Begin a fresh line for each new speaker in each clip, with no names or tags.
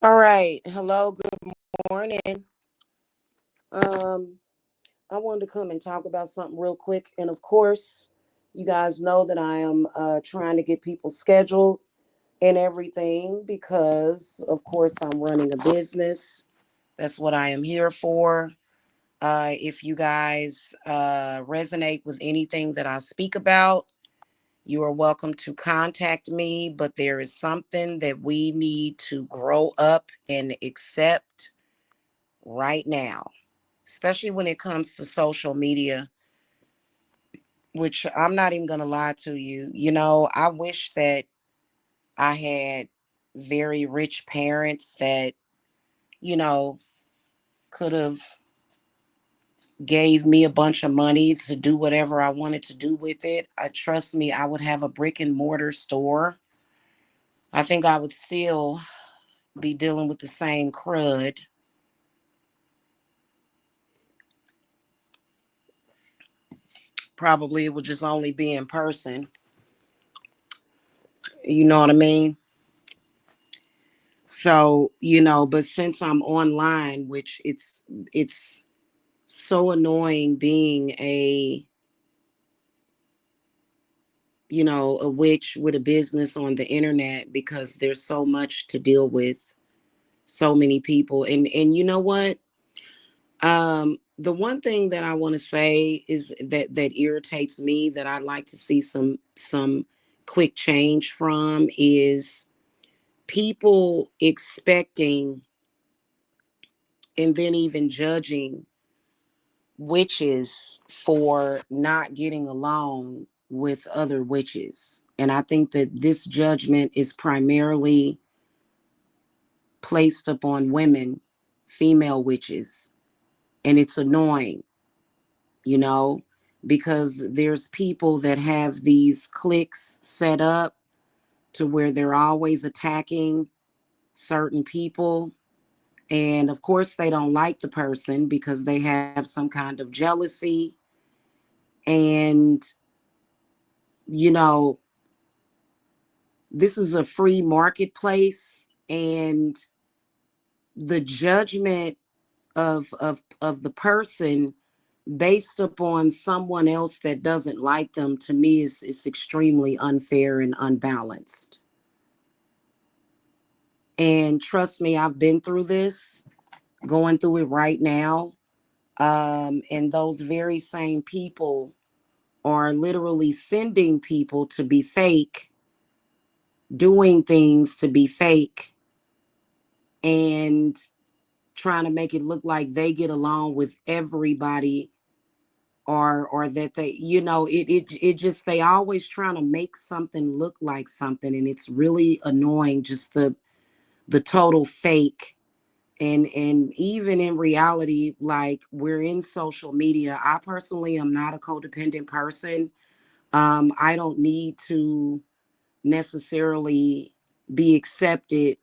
All right. Hello. Good morning. Um, I wanted to come and talk about something real quick. And of course, you guys know that I am trying to get people scheduled and everything because, of course, I'm running a business. That's what I am here for. If you guys resonate with anything that I speak about, you are welcome to contact me. But there is something that we need to grow up and accept right now, especially when it comes to social media, which I'm not even going to lie to you. I wish that I had very rich parents that, you know, could have gave me a bunch of money to do whatever I wanted to do with it. Trust me, I would have a brick and mortar store. I think I would still be dealing with the same crud. Probably it would just only be in person. You know what I mean? So, but since I'm online, which it's so annoying being a witch with a business on the internet because there's so much to deal with, so many people. And you know what? The one thing that I want to say is that irritates me, that I'd like to see some quick change from, is people expecting and then even judging witches for not getting along with other witches. And I think that this judgment is primarily placed upon women, female witches. And it's annoying, you know, because there's people that have these cliques set up to where they're always attacking certain people. And of course, they don't like the person because they have some kind of jealousy. And, you know, this is a free marketplace, and the judgment of the person based upon someone else that doesn't like them, to me, is extremely unfair and unbalanced. And trust me, I've been through this, going through it right now. And those very same people are literally sending people to be fake, doing things to be fake, and trying to make it look like they get along with everybody, or that they, it just, they always trying to make something look like something, and it's really annoying, just the total fake. And even in reality, like, we're in social media. I personally am not a codependent person. I don't need to necessarily be accepted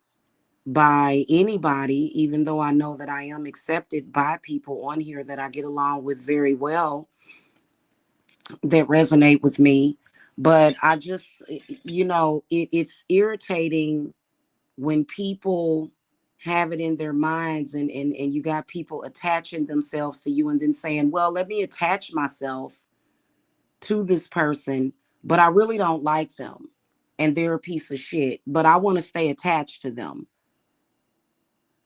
by anybody, even though I know that I am accepted by people on here that I get along with very well, that resonate with me. But I just, it's irritating when people have it in their minds, and you got people attaching themselves to you and then saying, well, let me attach myself to this person, but I really don't like them and they're a piece of shit, but I want to stay attached to them.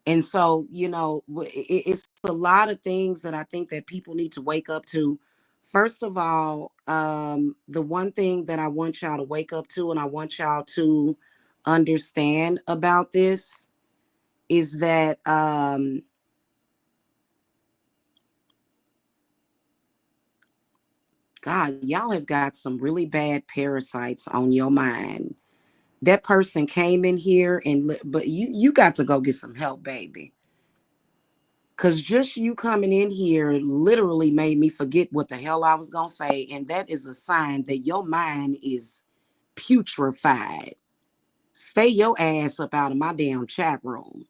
And so, it's a lot of things that I think that people need to wake up to. First of all, the one thing that I want y'all to wake up to, and I want y'all to understand about this, is that God, y'all have got some really bad parasites on your mind. That person came in here, but you got to go get some help, baby. Because just you coming in here literally made me forget what the hell I was going to say. And that is a sign that your mind is putrefied. Stay your ass up out of my damn chat room.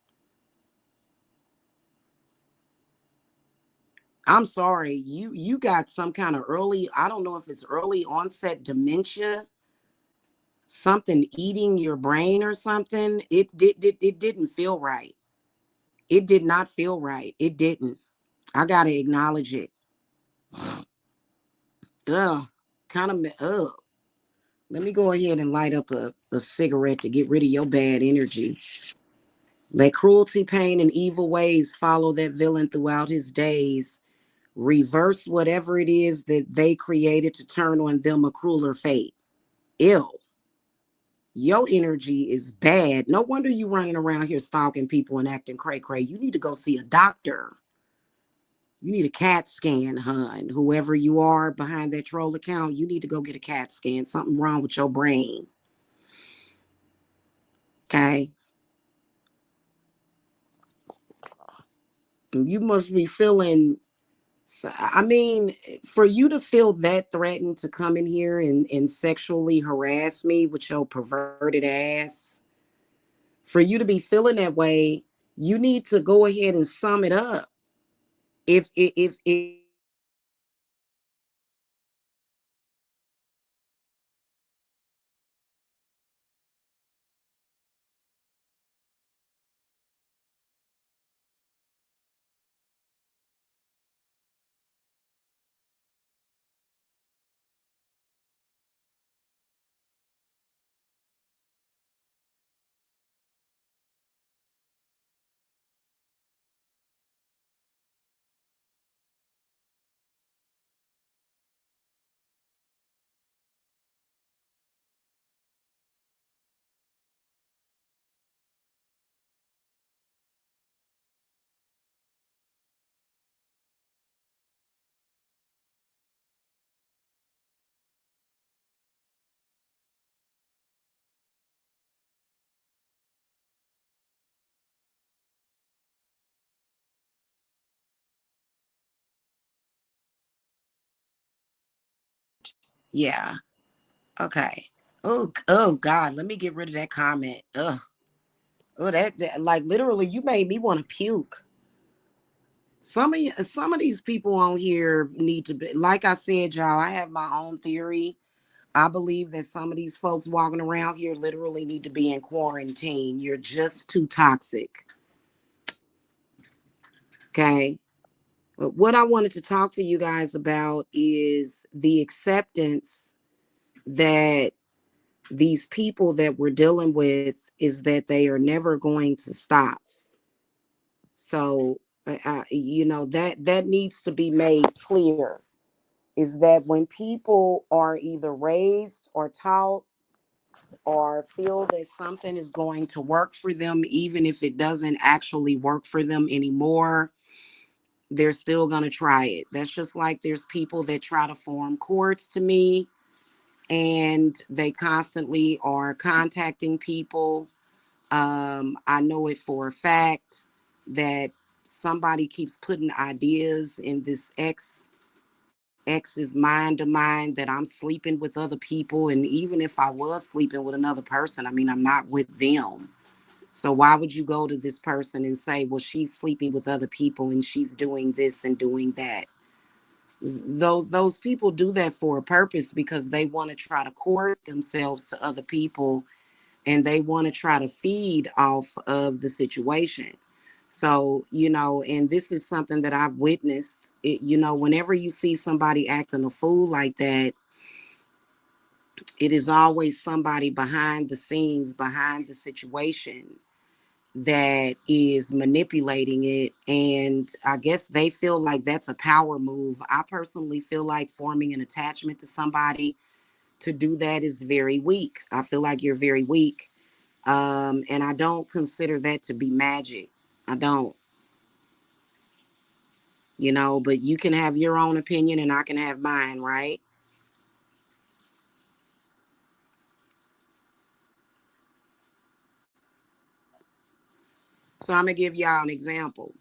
I'm sorry. You got some kind of early, I don't know if it's early onset dementia. something eating your brain or something. It didn't feel right. It did not feel right. It didn't. I gotta acknowledge it. Ugh, kind of ugh. Let me go ahead and light up a cigarette to get rid of your bad energy. Let cruelty, pain, and evil ways follow that villain throughout his days. Reverse whatever it is that they created to turn on them a crueler fate. Ill. Your energy is bad. No wonder you running around here stalking people and acting cray cray. You need to go see a doctor. You need a CAT scan, hun. Whoever you are behind that troll account, you need to go get a CAT scan. Something wrong with your brain. Okay? You must be feeling. I mean, for you to feel that threatened to come in here and sexually harass me with your perverted ass, for you to be feeling that way, you need to go ahead and sum it up. If yeah, okay. Oh God, let me get rid of that comment. Ugh. Oh, that like literally, you made me want to puke. Some of these people on here need to be, like I said, y'all. I have my own theory. I believe that some of these folks walking around here literally need to be in quarantine. You're just too toxic. Okay. But what I wanted to talk to you guys about is the acceptance that these people that we're dealing with is that they are never going to stop. So, that needs to be made clear is that when people are either raised or taught or feel that something is going to work for them, even if it doesn't actually work for them anymore, they're still going to try it. That's just like there's people that try to form cords to me and they constantly are contacting people. I know it for a fact that somebody keeps putting ideas in this ex's mind of mine that I'm sleeping with other people. And even if I was sleeping with another person, I mean, I'm not with them. So why would you go to this person and say, well, she's sleeping with other people and she's doing this and doing that? Those people do that for a purpose because they want to try to court themselves to other people and they want to try to feed off of the situation. So, and this is something that I've witnessed. Whenever you see somebody acting a fool like that, it is always somebody behind the scenes, behind the situation that is manipulating it. And I guess they feel like that's a power move. I personally feel like forming an attachment to somebody to do that is very weak. I feel like you're very weak. And I don't consider that to be magic. I don't, but you can have your own opinion and I can have mine, right? So I'm going to give y'all an example.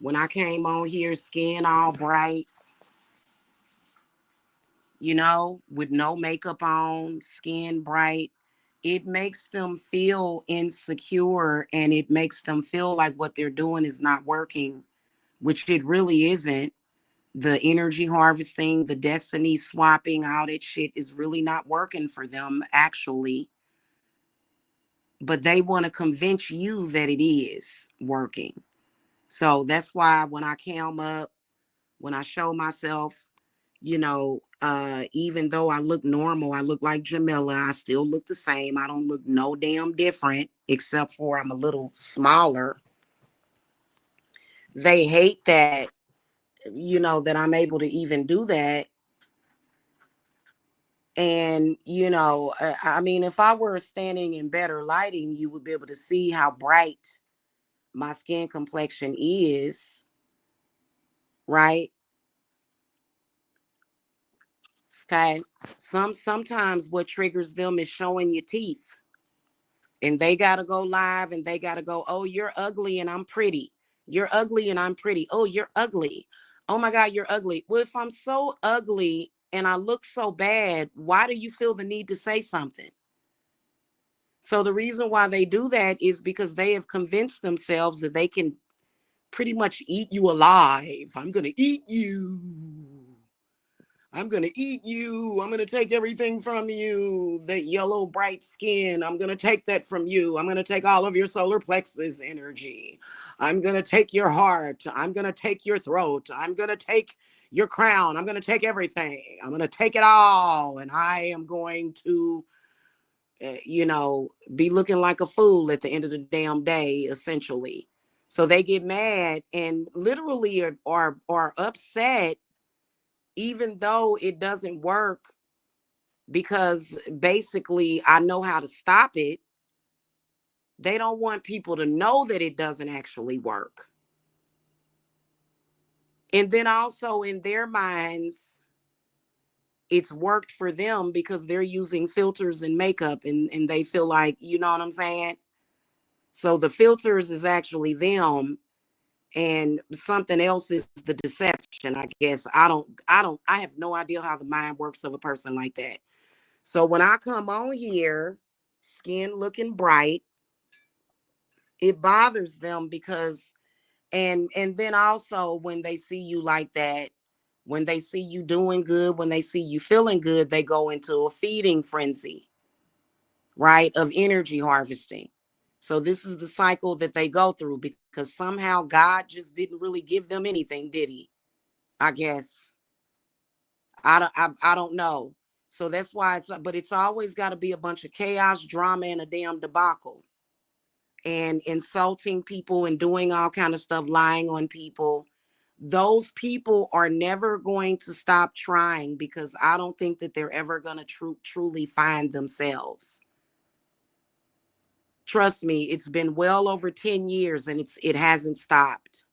When I came on here, skin all bright, with no makeup on, skin bright, it makes them feel insecure and it makes them feel like what they're doing is not working, which it really isn't. The energy harvesting, the destiny swapping, all that shit is really not working for them, actually. But they want to convince you that it is working. So that's why when I come up, when I show myself, even though I look normal, I look like Jamila, I still look the same. I don't look no damn different, except for I'm a little smaller. They hate that, that I'm able to even do that. And, I mean, if I were standing in better lighting, you would be able to see how bright my skin complexion is, right? Okay. Sometimes what triggers them is showing your teeth. And they gotta go live and they gotta go, oh, you're ugly and I'm pretty. You're ugly and I'm pretty. Oh, you're ugly. Oh my God, you're ugly. Well, if I'm so ugly and I look so bad, why do you feel the need to say something? So the reason why they do that is because they have convinced themselves that they can pretty much eat you alive. I'm gonna eat you. I'm going to eat you. I'm going to take everything from you. That yellow, bright skin. I'm going to take that from you. I'm going to take all of your solar plexus energy. I'm going to take your heart. I'm going to take your throat. I'm going to take your crown. I'm going to take everything. I'm going to take it all. And I am going to, be looking like a fool at the end of the damn day, essentially. So they get mad and literally are upset even though it doesn't work, because basically I know how to stop it. They don't want people to know that it doesn't actually work. And then also in their minds, it's worked for them because they're using filters and makeup and they feel like, you know what I'm saying? So the filters is actually them and something else is the deception, I guess. I have no idea how the mind works of a person like that. So when I come on here, skin looking bright, it bothers them because and then also when they see you like that, when they see you doing good, when they see you feeling good, they go into a feeding frenzy, right? Of energy harvesting. So this is the cycle that they go through because somehow God just didn't really give them anything, did he? I guess. I don't know. So that's why but it's always got to be a bunch of chaos, drama, and a damn debacle. And insulting people and doing all kind of stuff, lying on people. Those people are never going to stop trying because I don't think that they're ever going to truly find themselves. Trust me, it's been well over 10 years and it hasn't stopped.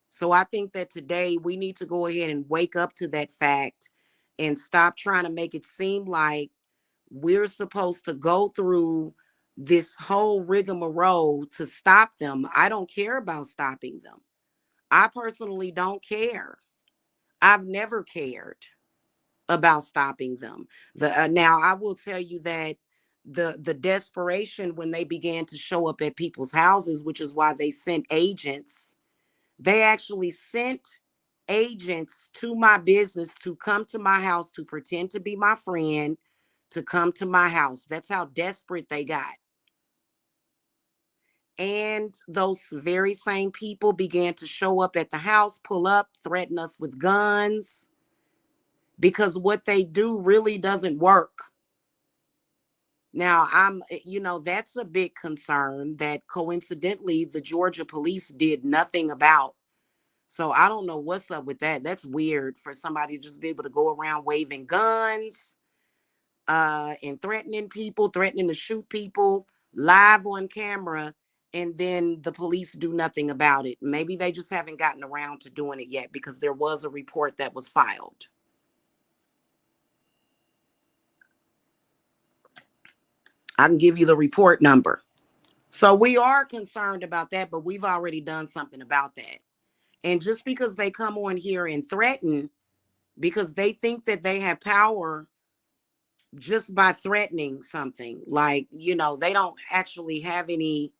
So I think that today we need to go ahead and wake up to that fact and stop trying to make it seem like we're supposed to go through this whole rigmarole to stop them. I don't care about stopping them. I personally don't care. I've never cared about stopping them. Now I will tell you that the desperation when they began to show up at people's houses, which is why they sent agents. They actually sent agents to my business to come to my house to pretend to be my friend, to come to my house. That's how desperate they got. And those very same people began to show up at the house, pull up, threaten us with guns, because what they do really doesn't work. Now, that's a big concern that coincidentally the Georgia police did nothing about. So I don't know what's up with that. That's weird for somebody to just be able to go around waving guns and threatening people, threatening to shoot people live on camera, and then the police do nothing about it. Maybe they just haven't gotten around to doing it yet because there was a report that was filed. I can give you the report number. So we are concerned about that, but we've already done something about that. And just because they come on here and threaten, because they think that they have power just by threatening something, they don't actually have any,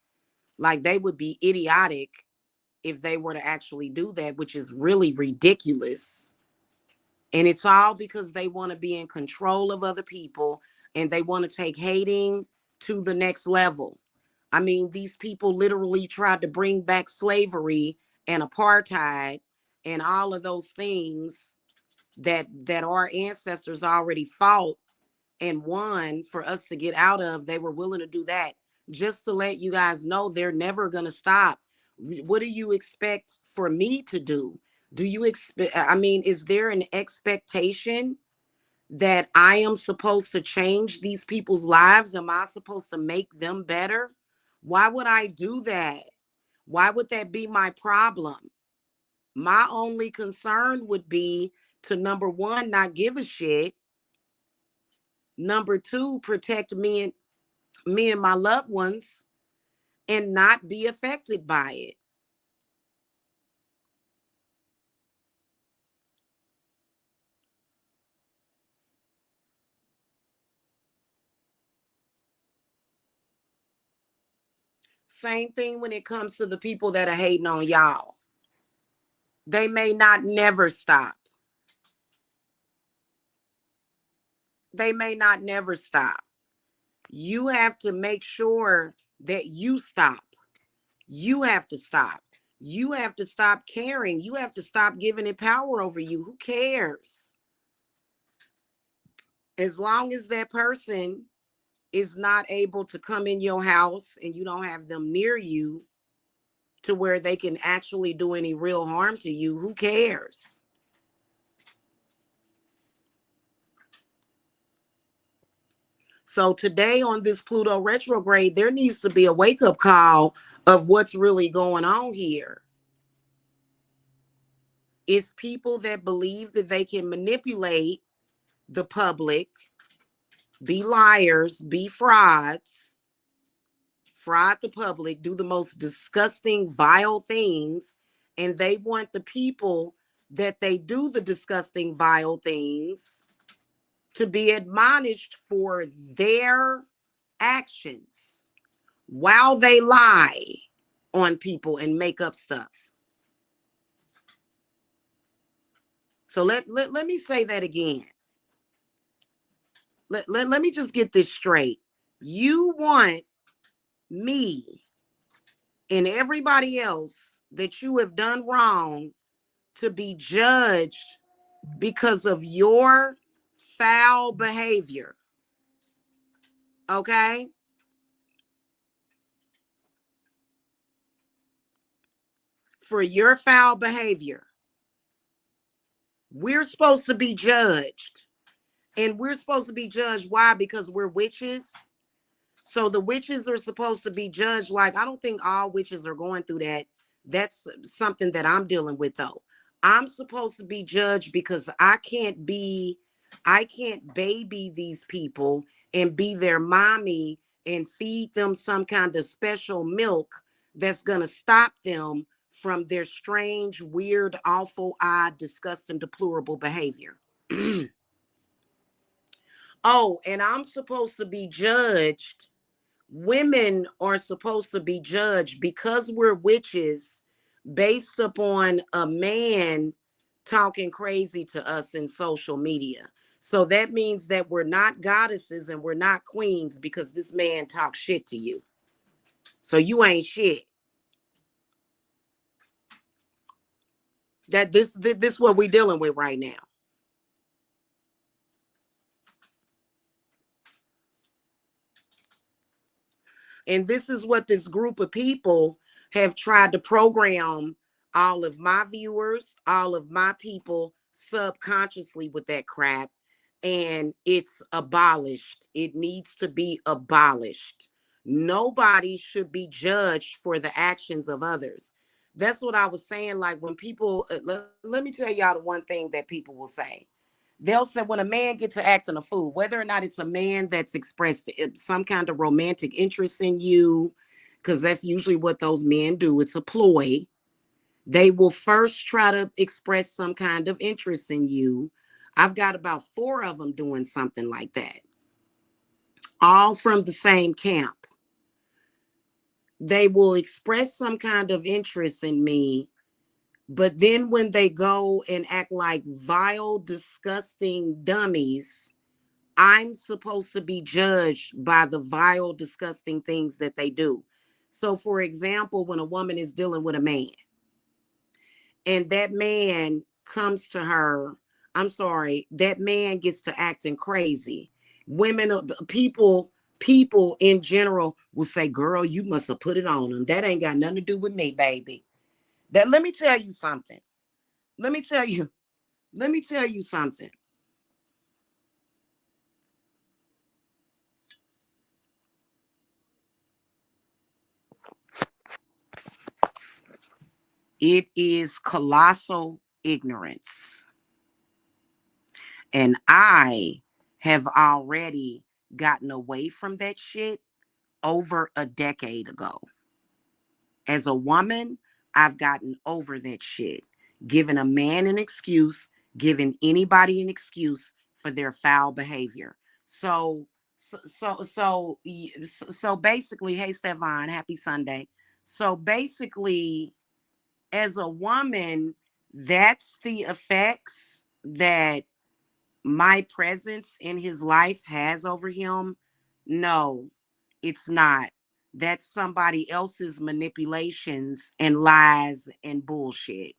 like they would be idiotic if they were to actually do that, which is really ridiculous. And it's all because they want to be in control of other people and they want to take hating to the next level. I mean, these people literally tried to bring back slavery and apartheid and all of those things that our ancestors already fought and won for us to get out of. They were willing to do that. Just to let you guys know, they're never going to stop. What do you expect for me to do? Do you expect, I mean, is there an expectation that I am supposed to change these people's lives? Am I supposed to make them better? Why would I do that? Why would that be my problem? My only concern would be to, number one, not give a shit. Number two, protect me and my loved ones and not be affected by it. Same thing when it comes to the people that are hating on y'all. They may not never stop. They may not never stop. You have to make sure that you stop. You have to stop. You have to stop caring. You have to stop giving it power over you. Who cares? As long as that person is not able to come in your house and you don't have them near you to where they can actually do any real harm to you, who cares? So today on this Pluto retrograde, there needs to be a wake-up call of what's really going on here. It's people that believe that they can manipulate the public, be liars, be frauds, fraud the public, do the most disgusting, vile things, and they want the people that they do the disgusting, vile things to be admonished for their actions while they lie on people and make up stuff. So let me say that again. Let me just get this straight. You want me and everybody else that you have done wrong to be judged because of your foul behavior. Okay? For your foul behavior. We're supposed to be judged. And we're supposed to be judged. Why? Because we're witches. So the witches are supposed to be judged. Like, I don't think all witches are going through that. That's something that I'm dealing with, though. I'm supposed to be judged because I can't baby these people and be their mommy and feed them some kind of special milk that's going to stop them from their strange, weird, awful, odd, disgusting, deplorable behavior. Oh, and I'm supposed to be judged. Women are supposed to be judged because we're witches based upon a man talking crazy to us in social media. So that means that we're not goddesses and we're not queens because this man talks shit to you. So you ain't shit. That this what we're dealing with right now. And this is what this group of people have tried to program all of my viewers, all of my people subconsciously with that crap. And it's abolished. It needs to be abolished. Nobody should be judged for the actions of others. That's what I was saying. Like when people, let me tell y'all the one thing that people will say. They'll say when a man gets to acting a fool, whether or not it's a man that's expressed some kind of romantic interest in you, because that's usually what those men do. It's a ploy. They will first try to express some kind of interest in you. I've got about 4 of them doing something like that, all from the same camp. They will express some kind of interest in me, but then when they go and act like vile, disgusting dummies, I'm supposed to be judged by the vile, disgusting things that they do. So, for example, when a woman is dealing with a man and that man comes to her, I'm sorry, that man gets to acting crazy. Women, people in general will say, girl, you must have put it on him. That ain't got nothing to do with me, baby. That let me tell you something. Let me tell you, let me tell you something. It is colossal ignorance. And I have already gotten away from that shit over a decade ago. As a woman, I've gotten over that shit. Giving a man an excuse, giving anybody an excuse for their foul behavior. So basically, hey Stefan, happy Sunday. So basically, as a woman, that's the effects that my presence in his life has over him. No, it's not. That's somebody else's manipulations and lies and bullshit.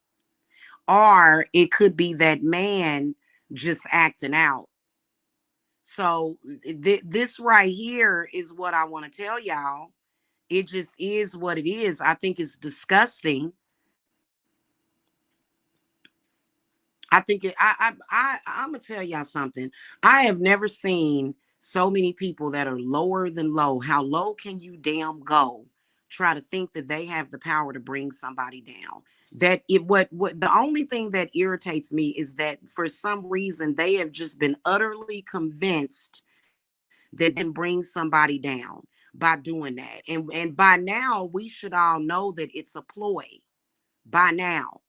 Or it could be that man just acting out. So this right here is what I want to tell y'all. It just is what it is. I think it's disgusting. I think I'm gonna tell y'all something. I have never seen so many people that are lower than low. How low can you damn go? Try to think that they have the power to bring somebody down. That it what the only thing that irritates me is that for some reason they have just been utterly convinced that they can bring somebody down by doing that. And by now we should all know that it's a ploy. By now.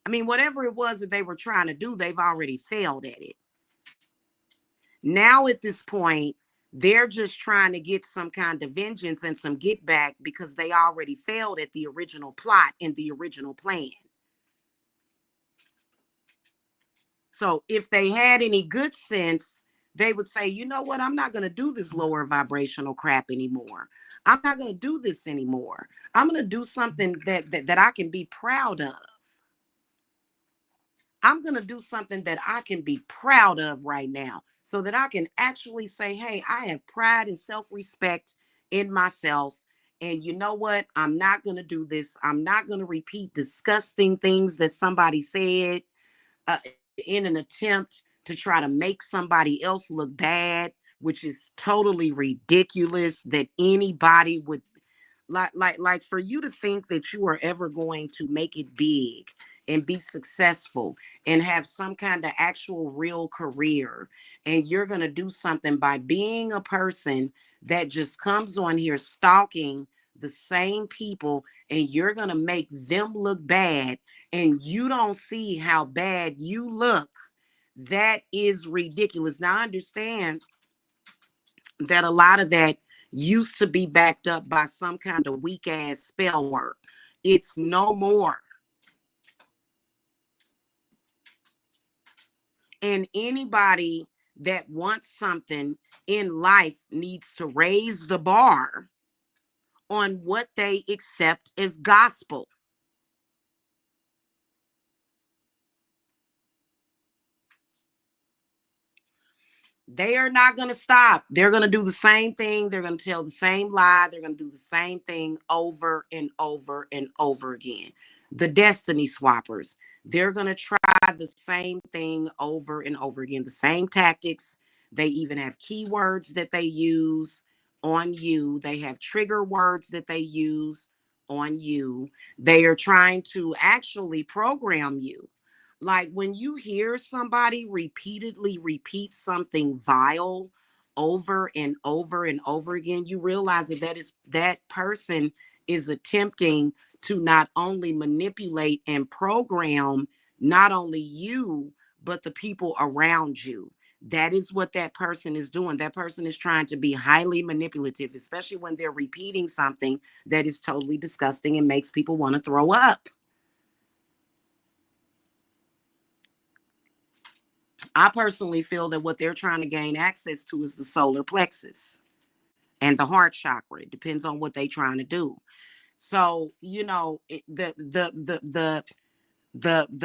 I mean, whatever it was that they were trying to do, they've already failed at it. Now, at this point, they're just trying to get some kind of vengeance and some get back because they already failed at the original plot and the original plan. So, if they had any good sense, they would say, you know what, I'm not going to do this lower vibrational crap anymore. I'm not going to do this anymore. I'm going to do something that I can be proud of. I'm going to do something that I can be proud of right now so that I can actually say, hey, I have pride and self-respect in myself. And you know what? I'm not going to do this. I'm not going to repeat disgusting things that somebody said in an attempt to try to make somebody else look bad, which is totally ridiculous that anybody would like for you to think that you are ever going to make it big and be successful and have some kind of actual real career, and you're going to do something by being a person that just comes on here stalking the same people, and you're going to make them look bad, and you don't see how bad you look. That is ridiculous. Now I understand that a lot of that used to be backed up by some kind of weak ass spell work. It's no more. And anybody that wants something in life needs to raise the bar on what they accept as gospel. They are not going to stop. They're going to do the same thing. They're going to tell the same lie. They're going to do the same thing over and over and over again. The destiny swappers, they're going to try the same thing over and over again, the same tactics. They even have keywords that they use on you. They have trigger words that they use on you. They are trying to actually program you. Like when you hear somebody repeatedly repeat something vile over and over and over again, you realize that person is attempting to not only manipulate and program not only you, but the people around you. That is what that person is doing. That person is trying to be highly manipulative, especially when they're repeating something that is totally disgusting and makes people want to throw up. I personally feel that what they're trying to gain access to is the solar plexus and the heart chakra. It depends on what they're trying to do. So, the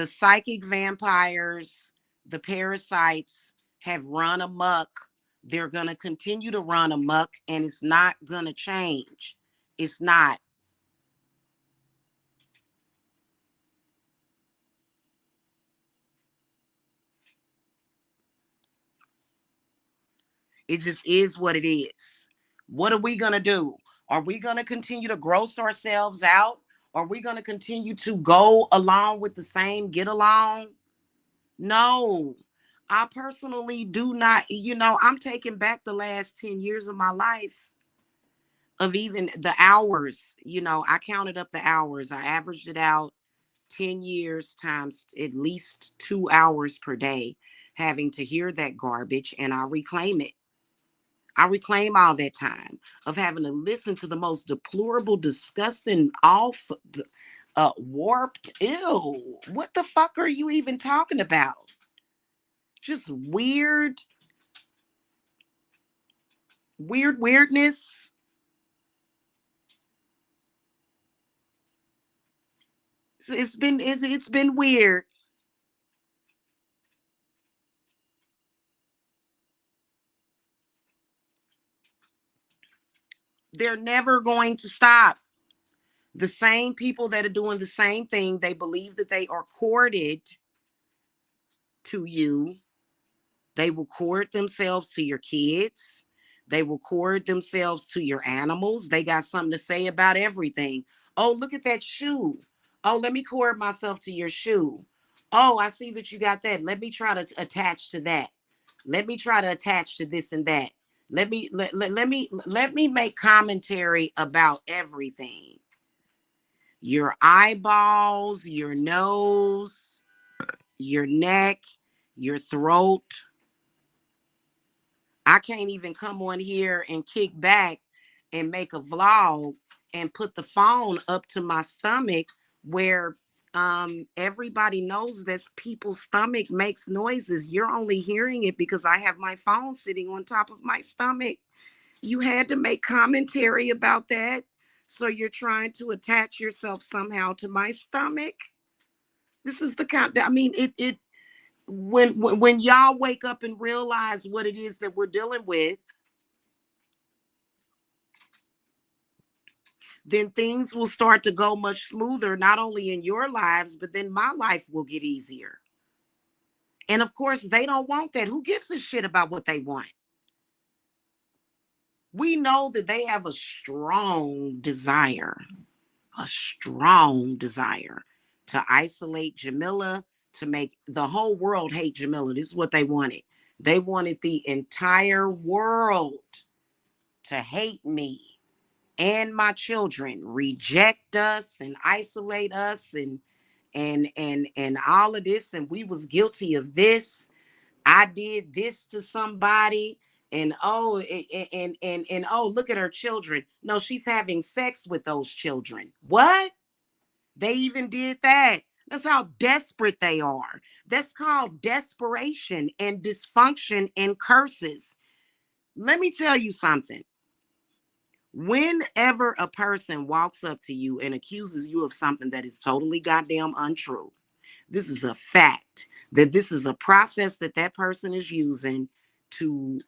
psychic vampires, the parasites have run amok. They're going to continue to run amok, and it's not going to change. It's not. It just is what it is. What are we going to do? Are we going to continue to gross ourselves out? Are we going to continue to go along with the same get along? No. I personally do not, I'm taking back the last 10 years of my life, of even the hours. I counted up the hours. I averaged it out 10 years times at least 2 hours per day, having to hear that garbage, and I reclaim it. I reclaim all that time of having to listen to the most deplorable, disgusting, off, warped, ew. What the fuck are you even talking about? Just weirdness. It's been weird. They're never going to stop. The same people that are doing the same thing, they believe that they are courted to you. They will cord themselves to your kids. They will cord themselves to your animals. They got something to say about everything. Oh, look at that shoe. Oh, let me cord myself to your shoe. Oh, I see that you got that. Let me try to attach to that. Let me try to attach to this and that. Let me make commentary about everything. Your eyeballs, your nose, your neck, your throat. I can't even come on here and kick back and make a vlog and put the phone up to my stomach where everybody knows that people's stomach makes noises. You're only hearing it because I have my phone sitting on top of my stomach. You had to make commentary about that. So you're trying to attach yourself somehow to my stomach. This is the kind. I mean, it when y'all wake up and realize what it is that we're dealing with, then things will start to go much smoother, not only in your lives, but then my life will get easier. And of course, they don't want that. Who gives a shit about what they want? We know that they have a strong desire to isolate Jamila, to make the whole world hate Jamila. This is what they wanted. They wanted the entire world to hate me and my children, reject us and isolate us, and all of this, and we was guilty of this. I did this to somebody, and oh, and oh, look at her children. No, she's having sex with those children. What? They even did that. That's how desperate they are. That's called desperation and dysfunction and curses. Let me tell you something. Whenever a person walks up to you and accuses you of something that is totally goddamn untrue, this is a fact, that this is a process that that person is using to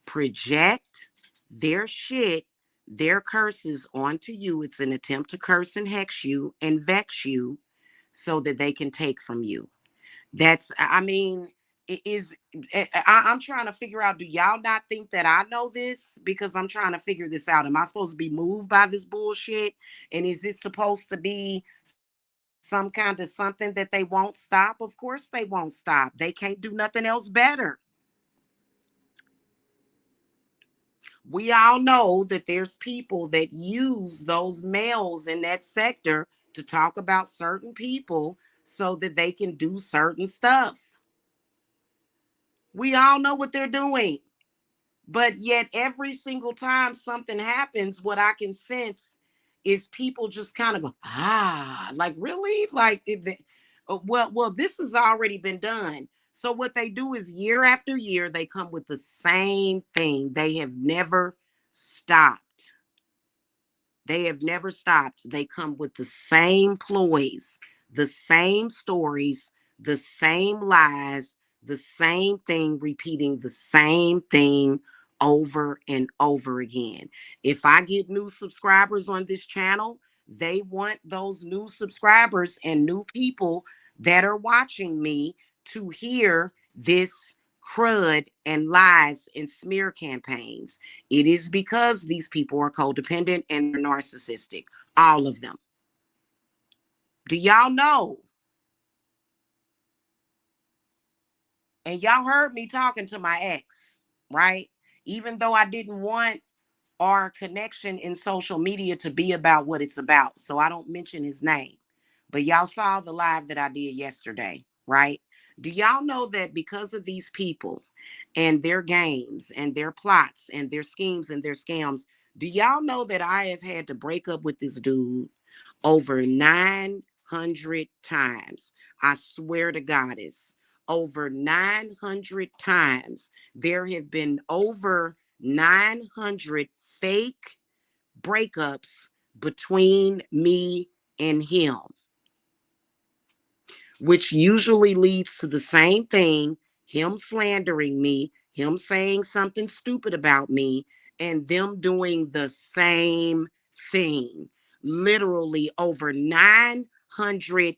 project their shit, their curses onto you. It's an attempt to curse and hex you and vex you so that they can take from you. That's, I mean, it is. I'm trying to figure out. Do y'all not think that I know this? Because I'm trying to figure this out. Am I supposed to be moved by this bullshit? And is it supposed to be some kind of something that they won't stop? Of course they won't stop. They can't do nothing else better. We all know that there's people that use those males in that sector to talk about certain people so that they can do certain stuff. We all know what they're doing. But yet, every single time something happens, what I can sense is people just kind of go, like really? Like, well, this has already been done. So, what they do is year after year, they come with the same thing. They have never stopped. They have never stopped. They come with the same ploys, the same stories, the same lies, the same thing, repeating the same thing over and over again. If I get new subscribers on this channel, they want those new subscribers and new people that are watching me to hear this crud and lies and smear campaigns. It is because these people are codependent and they're narcissistic. All of them. Do y'all know? And y'all heard me talking to my ex, right? Even though I didn't want our connection in social media to be about what it's about. So I don't mention his name. But y'all saw the live that I did yesterday, right? Do y'all know that because of these people and their games and their plots and their schemes and their scams, do y'all know that I have had to break up with this dude over 900 times? I swear to Goddess, over 900 times. There have been over 900 fake breakups between me and him, which usually leads to the same thing: him slandering me, him saying something stupid about me, and them doing the same thing. Literally over 900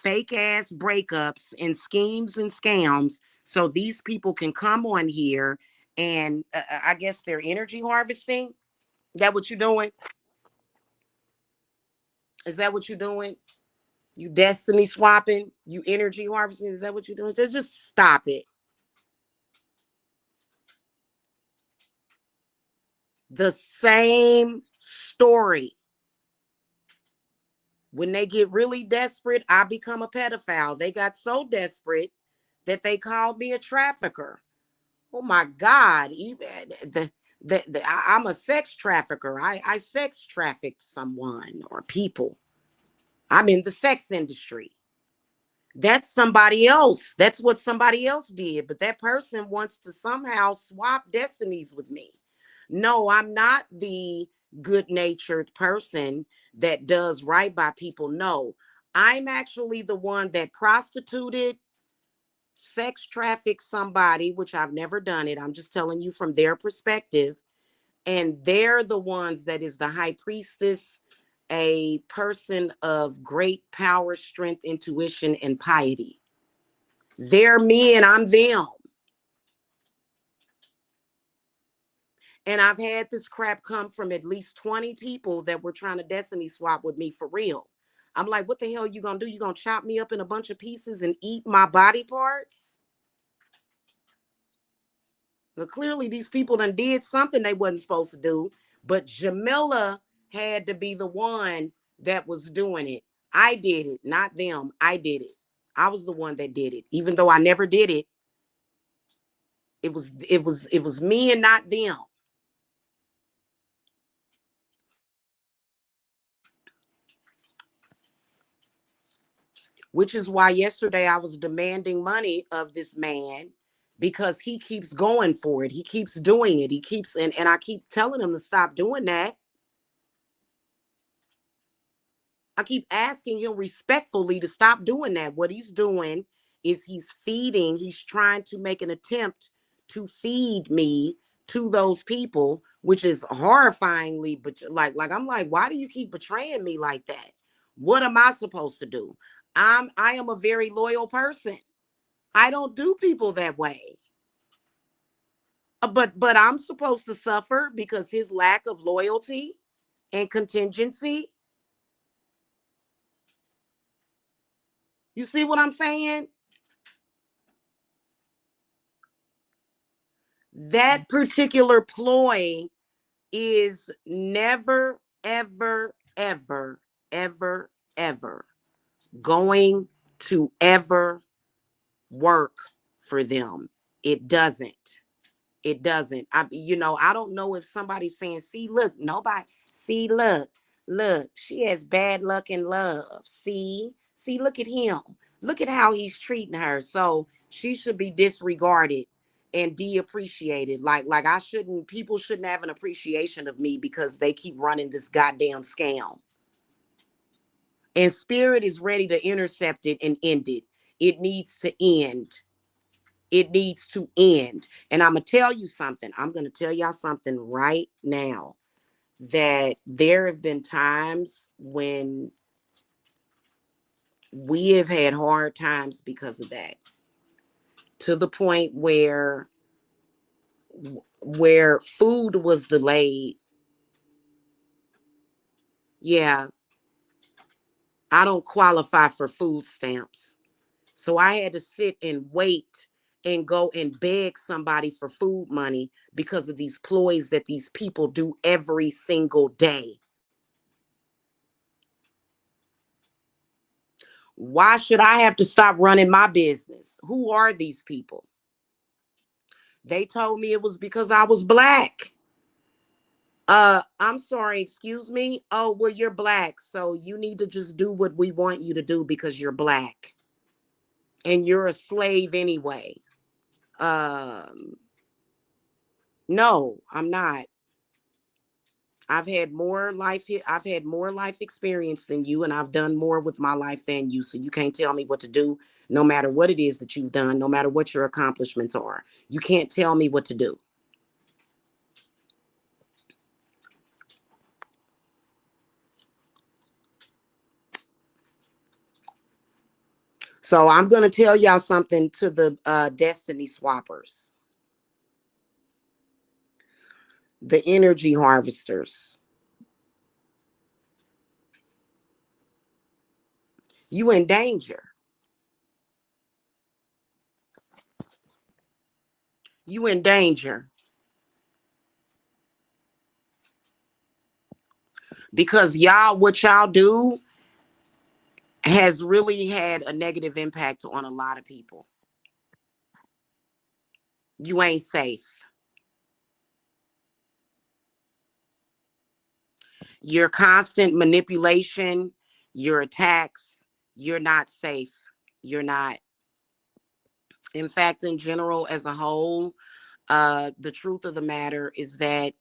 fake ass breakups and schemes and scams. So these people can come on here and I guess they're energy harvesting. Is that what you're doing? Is that what you're doing? You destiny swapping, you energy harvesting. Is that what you're doing? Just stop it. The same story. When they get really desperate, I become a pedophile. They got so desperate that they called me a trafficker. Oh my God. Even I'm a sex trafficker. I sex trafficked someone or people. I'm in the sex industry. That's somebody else. That's what somebody else did. But that person wants to somehow swap destinies with me. No, I'm not the good natured person that does right by people. No, I'm actually the one that prostituted, sex trafficked somebody, which I've never done it. I'm just telling you from their perspective. And they're the ones that is the high priestess, a person of great power, strength, intuition, and piety. They're me and I'm them. And I've had this crap come from at least 20 people that were trying to destiny swap with me for real. I'm like, what the hell you gonna do? You gonna chop me up in a bunch of pieces and eat my body parts? Well, clearly these people done did something they wasn't supposed to do. But Jamila had to be the one that was doing it. I did it, not them. I did it. I was the one that did it. Even though I never did it, it was me and not them. Which is why yesterday I was demanding money of this man because he keeps going for it. He keeps doing it. He keeps, and I keep telling him to stop doing that. I keep asking him respectfully to stop doing that. What he's doing is he's trying to make an attempt to feed me to those people, which is horrifyingly, but like I'm like, why do you keep betraying me like that? What am I supposed to do? I am a very loyal person. I don't do people that way. But I'm supposed to suffer because his lack of loyalty and contingency. You see what I'm saying? That particular ploy is never, ever, ever, ever, ever going to ever work for them. It doesn't. It doesn't. I don't know if somebody's saying, see, look, nobody, see, look, she has bad luck in love. See, look at him. Look at how he's treating her. So she should be disregarded and de-appreciated. Like people shouldn't have an appreciation of me because they keep running this goddamn scam. And spirit is ready to intercept it and end it. It needs to end. It needs to end. And I'm going to tell you something. I'm going to tell y'all something right now, that there have been times when we have had hard times because of that, to the point where food was delayed. Yeah, I don't qualify for food stamps. So I had to sit and wait and go and beg somebody for food money because of these ploys that these people do every single day. Why should I have to stop running my business? Who are these people? They told me it was because I was black. I'm sorry, excuse me. Oh, well, you're black, so you need to just do what we want you to do because you're black. And you're a slave anyway. Um, no, I'm not. I've had more life experience than you, and I've done more with my life than you. So you can't tell me what to do, no matter what it is that you've done, no matter what your accomplishments are. You can't tell me what to do. So I'm gonna tell y'all something to the destiny swappers, the energy harvesters. You in danger. You in danger because y'all, what y'all do has really had a negative impact on a lot of people. You ain't safe. Your constant manipulation, your attacks, you're not safe. You're not. In fact, in general, as a whole, the truth of the matter is that,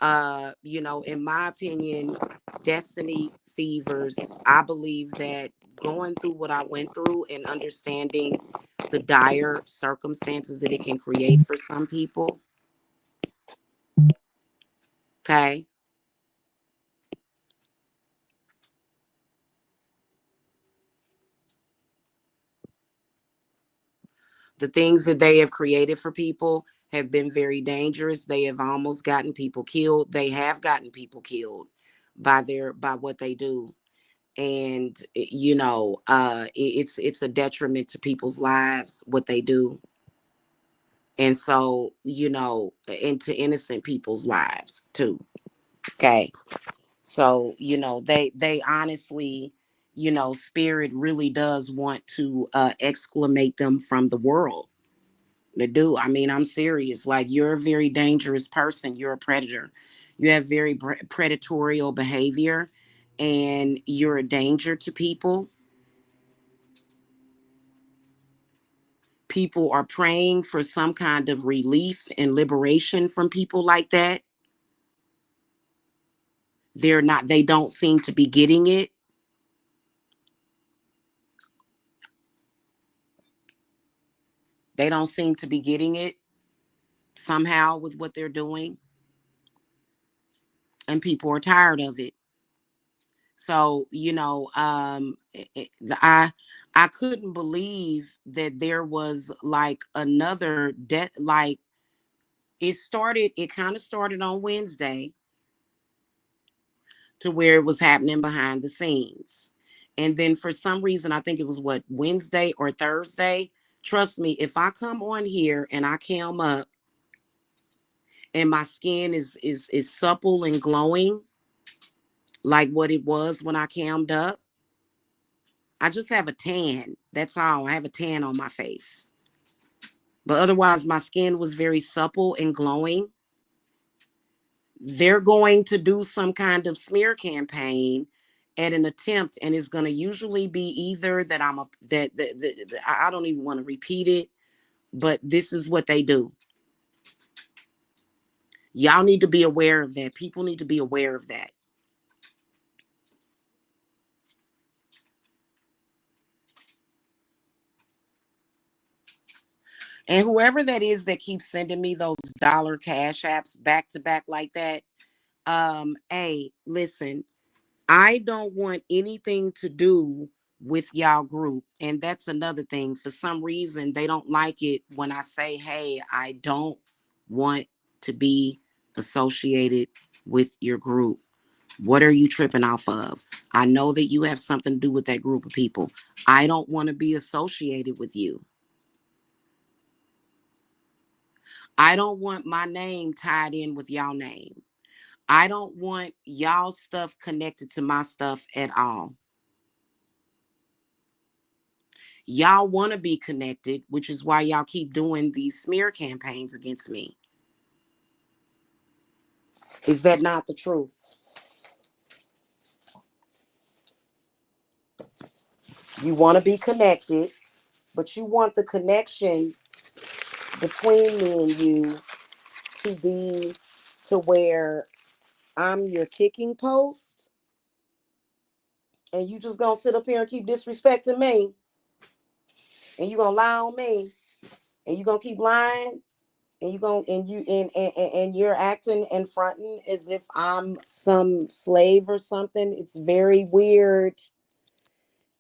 in my opinion, destiny thievers, I believe that going through what I went through and understanding the dire circumstances that it can create for some people, okay, the things that they have created for people have been very dangerous. They have almost gotten people killed. They have gotten people killed by what they do. And it's a detriment to people's lives what they do. And so, into innocent people's lives too. Okay. So, they honestly, spirit really does want to exclamate them from the world. They do. I mean, I'm serious. Like, you're a very dangerous person. You're a predator. You have very predatorial behavior, and you're a danger to people. People are praying for some kind of relief and liberation from people like that. They don't seem to be getting it. They don't seem to be getting it somehow with what they're doing. And people are tired of it. So, I couldn't believe that there was like another death. Like, it kind of started on Wednesday, to where it was happening behind the scenes. And then for some reason, I think it was what, Wednesday or Thursday. Trust me, if I come on here and I cam up and my skin is supple and glowing like what it was when I cammed up, I just have a tan. That's all. I have a tan on my face. but otherwise my skin was very supple and glowing. They're going to do some kind of smear campaign at an attempt, and it's going to usually be either that I'm a that I don't even want to repeat it, but this is what they do. Y'all need to be aware of that. People need to be aware of that. And whoever that is that keeps sending me those dollar cash apps back to back like that, hey, listen, I don't want anything to do with y'all group. And that's another thing. For some reason, they don't like it when I say, hey, I don't want to be associated with your group. What are you tripping off of? I know that you have something to do with that group of people. I don't want to be associated with you. I don't want my name tied in with y'all name. I don't want y'all stuff connected to my stuff at all. Y'all want to be connected, which is why y'all keep doing these smear campaigns against me. Is that not the truth? You want to be connected, but you want the connection between me and you to be to where I'm your kicking post, and you just gonna sit up here and keep disrespecting me, and you gonna lie on me, and you gonna keep lying, and you gonna and you're acting and fronting as if I'm some slave or something. It's very weird.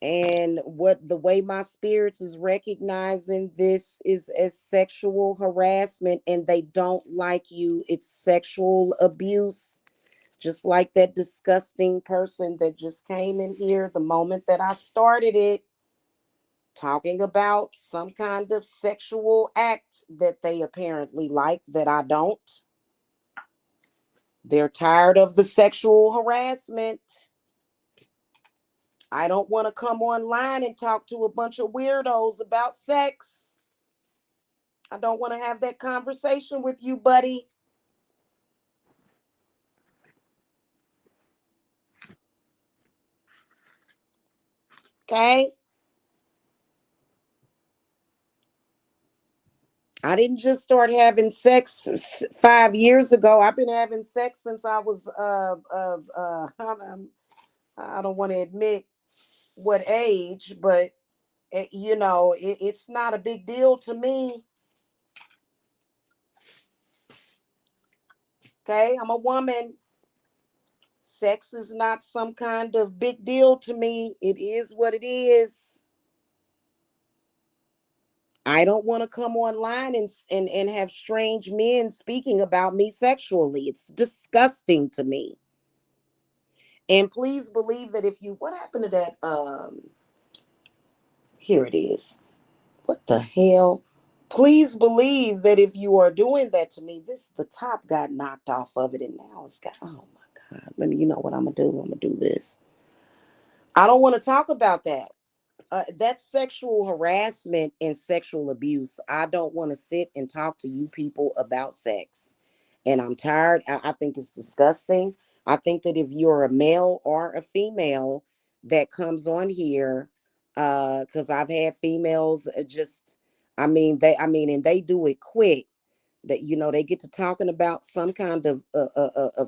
And what the way my spirits is recognizing this is as sexual harassment, and they don't like you. It's sexual abuse. Just like that disgusting person that just came in here the moment that I started it, talking about some kind of sexual act that they apparently like that I don't. They're tired of the sexual harassment. I don't want to come online and talk to a bunch of weirdos about sex. I don't want to have that conversation with you, buddy. Okay? I didn't just start having sex 5 years ago. I've been having sex since I was I don't want to admit what age, but it's not a big deal to me. Okay, I'm a woman. Sex is not some kind of big deal to me. It is what it is. I don't want to come online and have strange men speaking about me sexually. It's disgusting to me. And please believe that if you what happened to that here it is. What the hell? Please believe that if you are doing that to me, the top got knocked off of it, and now it's got, oh my God. Let me, you know what I'm gonna do? I'm gonna do this. I don't want to talk about that. That's sexual harassment and sexual abuse. I don't want to sit and talk to you people about sex. And I'm tired. I think it's disgusting. I think that if you're a male or a female that comes on here, because I've had females and they do it quick. That they get to talking about some kind of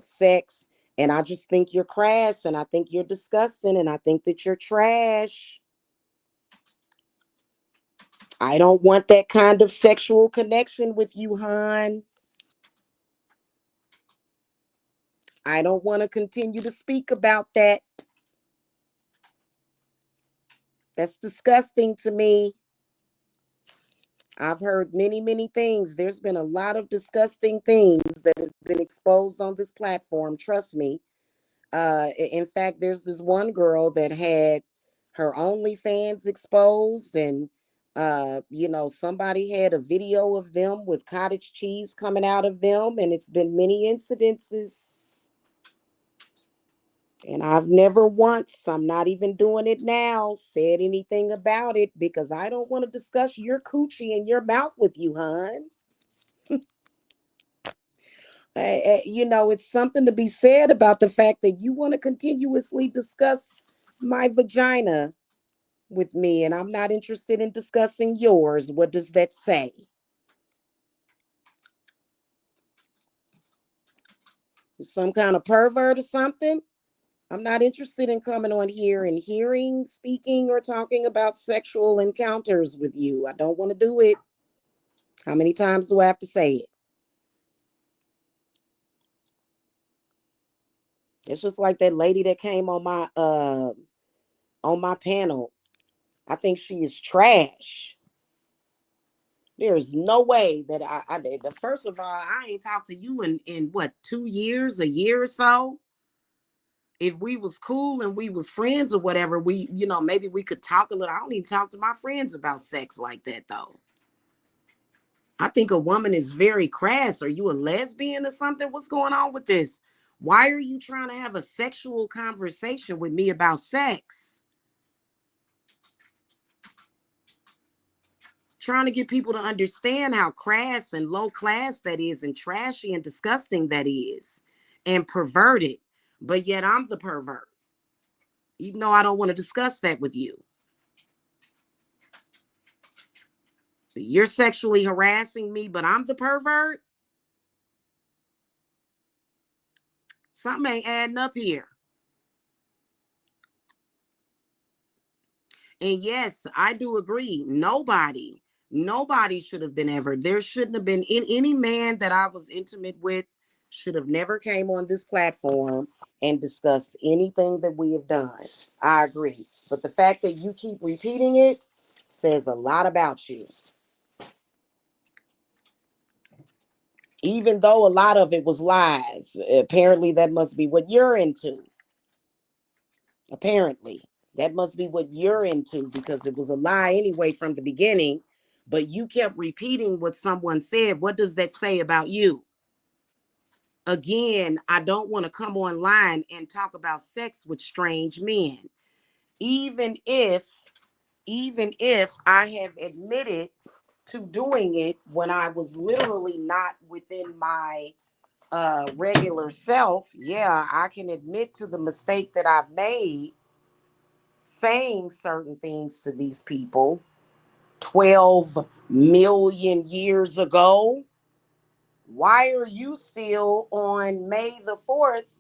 sex, and I just think you're crass, and I think you're disgusting, and I think that you're trash. I don't want that kind of sexual connection with you, hon. I don't want to continue to speak about that. That's disgusting to me. I've heard many, many things. There's been a lot of disgusting things that have been exposed on this platform. Trust me. In fact, there's this one girl that had her OnlyFans exposed, and somebody had a video of them with cottage cheese coming out of them, and it's been many incidences. And I've never once, I'm not even doing it now, said anything about it because I don't want to discuss your coochie and your mouth with you, hon. It's something to be said about the fact that you want to continuously discuss my vagina with me, and I'm not interested in discussing yours. What does that say? Some kind of pervert or something? I'm not interested in coming on here and hearing, speaking, or talking about sexual encounters with you. I don't want to do it. How many times do I have to say it? It's just like that lady that came on my panel. I think she is trash. There's no way that I did. But first of all, I ain't talked to you in what, 2 years, a year or so. If we was cool and we was friends or whatever, maybe we could talk a little. I don't even talk to my friends about sex like that though. I think a woman is very crass. Are you a lesbian or something? What's going on with this? Why are you trying to have a sexual conversation with me about sex? Trying to get people to understand how crass and low class that is, and trashy and disgusting that is, and perverted. But yet I'm the pervert, even though I don't want to discuss that with you. You're sexually harassing me, but I'm the pervert. Something ain't adding up here. And yes, I do agree. Nobody should have been ever. There shouldn't have been any man that I was intimate with should have never came on this platform and discussed anything that we have done. I agree. But the fact that you keep repeating it says a lot about you. Even though a lot of it was lies, apparently that must be what you're into. Apparently, that must be what you're into because it was a lie anyway from the beginning. But you kept repeating what someone said. What does that say about you? Again, I don't want to come online and talk about sex with strange men. Even if, even if I have admitted to doing it when I was literally not within my regular self, yeah, I can admit to the mistake that I've made saying certain things to these people 12 million years ago. Why are you still on May the 4th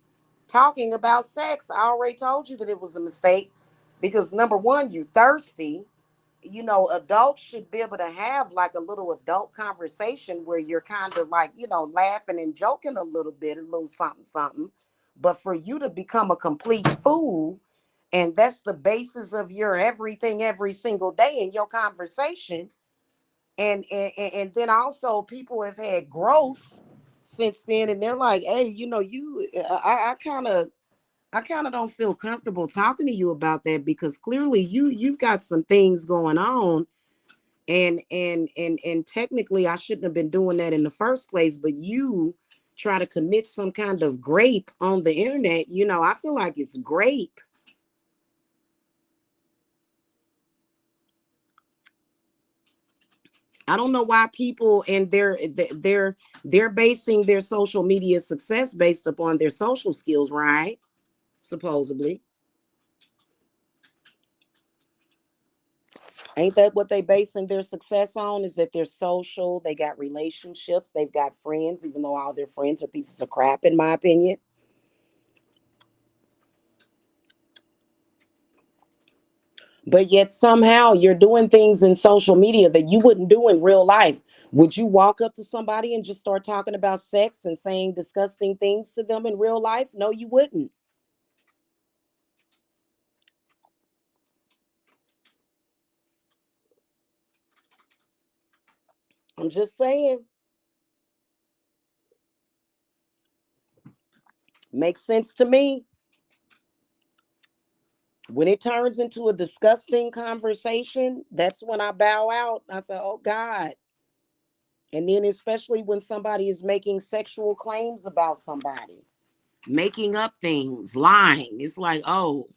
talking about sex? I already told you that it was a mistake because number one, you thirsty. Adults should be able to have like a little adult conversation where you're kind of like, laughing and joking a little bit, a little something, something. But for you to become a complete fool, and that's the basis of your everything every single day in your conversation. And then also people have had growth since then, and they're like, hey, I kind of don't feel comfortable talking to you about that because clearly you've got some things going on, and technically I shouldn't have been doing that in the first place, but you try to commit some kind of grape on the internet. I feel like it's grape. I don't know why people, and they're basing their social media success based upon their social skills, right? Supposedly. Ain't that what they basing their success on? Is that they're social, they got relationships, they've got friends, even though all their friends are pieces of crap, in my opinion. But yet somehow you're doing things in social media that you wouldn't do in real life. Would you walk up to somebody and just start talking about sex and saying disgusting things to them in real life? No, you wouldn't. I'm just saying. Makes sense to me. When it turns into a disgusting conversation, that's when I bow out. I say, oh God. And then especially when somebody is making sexual claims about somebody. making up things, lying. It's like, oh,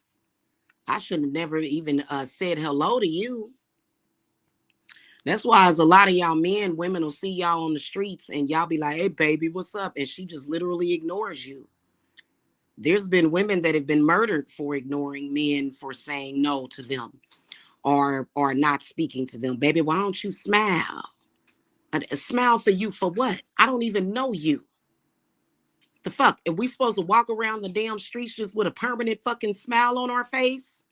I should have never even said hello to you. That's why as a lot of y'all men, women will see y'all on the streets and y'all be like, hey, baby, what's up? And she just literally ignores you. There's been women that have been murdered for ignoring men for saying no to them or not speaking to them. Baby, why don't you smile? A smile for you for what? I don't even know you. The fuck? Are we supposed to walk around the damn streets just with a permanent fucking smile on our face?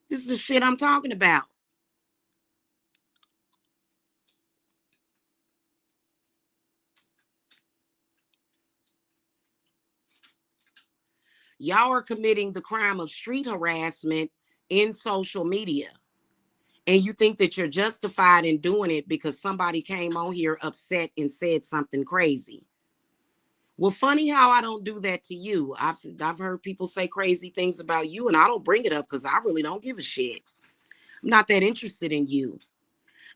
This is the shit I'm talking about. Y'all are committing the crime of street harassment in social media. And you think that you're justified in doing it because somebody came on here upset and said something crazy. Well, funny how I don't do that to you. I've heard people say crazy things about you, and I don't bring it up because I really don't give a shit. I'm not that interested in you.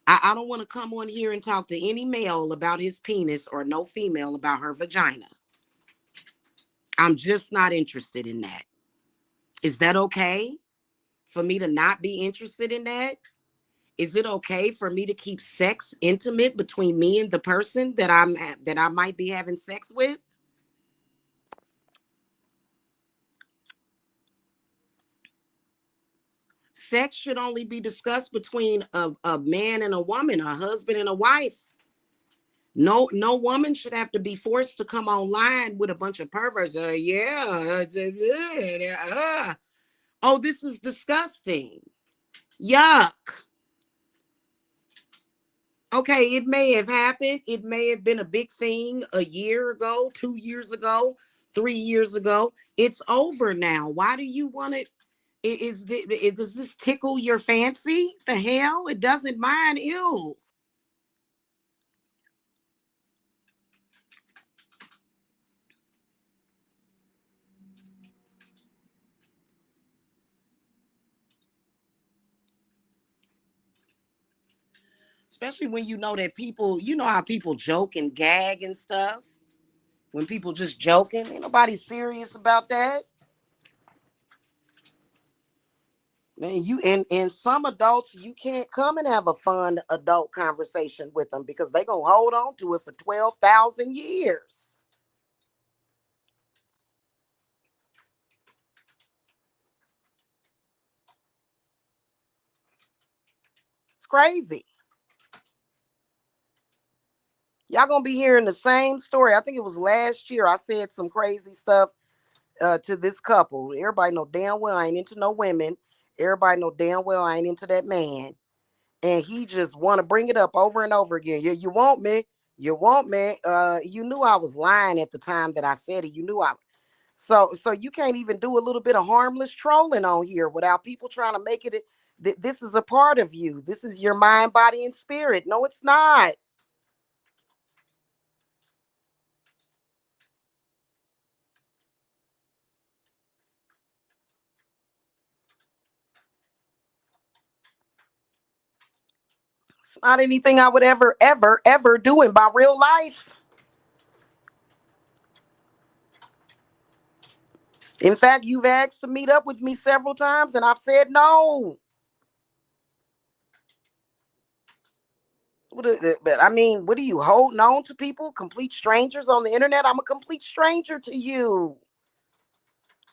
I don't want to come on here and talk to any male about his penis or no female about her vagina. I'm just not interested in that. Is that okay for me to not be interested in that? Is it okay for me to keep sex intimate between me and the person that I might be having sex with? Sex should only be discussed between a man and a woman, a husband and a wife. No woman should have to be forced to come online with a bunch of perverts. Oh, this is disgusting. Yuck. Okay, it may have happened. It may have been a big thing a year ago, 2 years ago, 3 years ago. It's over now. Why do you want it? Does this tickle your fancy? The hell? It doesn't. Mine. Ew. Especially when you know that people, you know how people joke and gag and stuff. When people just joking, ain't nobody serious about that. Man, and some adults, you can't come and have a fun adult conversation with them because they gonna hold on to it for 12,000 years. It's crazy. Y'all gonna be hearing the same story. I think it was last year. I said some crazy stuff to this couple. Everybody know damn well I ain't into no women. Everybody know damn well I ain't into that man. And he just want to bring it up over and over again. Yeah, you want me? You want me? You knew I was lying at the time that I said it. You knew I. So you can't even do a little bit of harmless trolling on here without people trying to make it. This is a part of you. This is your mind, body, and spirit. No, it's not. It's not anything I would ever do in my real life. In fact, you've asked to meet up with me several times, and I've said no. But I mean, what are you holding on to people? Complete strangers on the internet? I'm a complete stranger to you.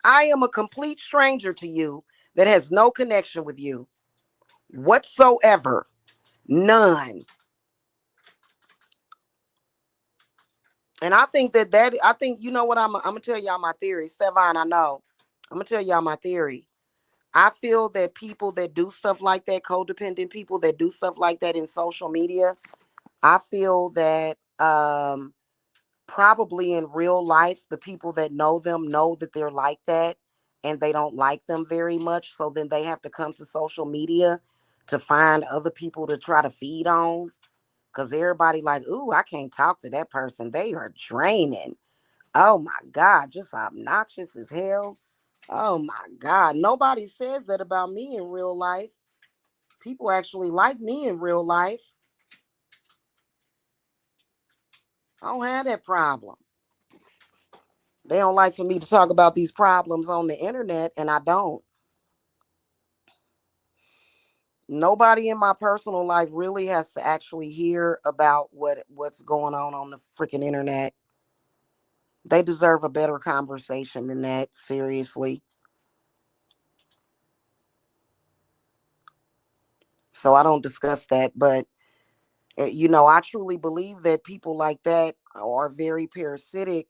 I am a complete stranger to you that has no connection with you whatsoever. None. And I think I think, you know what, I'm gonna tell y'all my theory. Stefan, I know. I'm gonna tell y'all my theory. I feel that people that do stuff like that, codependent people that do stuff like that in social media, I feel that probably in real life, the people that know them know that they're like that and they don't like them very much. So then they have to come to social media to find other people to try to feed on. Because everybody like, ooh, I can't talk to that person. They are draining. Oh my God, just obnoxious as hell. Oh my God. Nobody says that about me in real life. People actually like me in real life. I don't have that problem. They don't like for me to talk about these problems on the internet, and I don't. Nobody in my personal life really has to actually hear about what's going on the freaking internet. They deserve a better conversation than that, seriously. So I don't discuss that, but I truly believe that people like that are very parasitic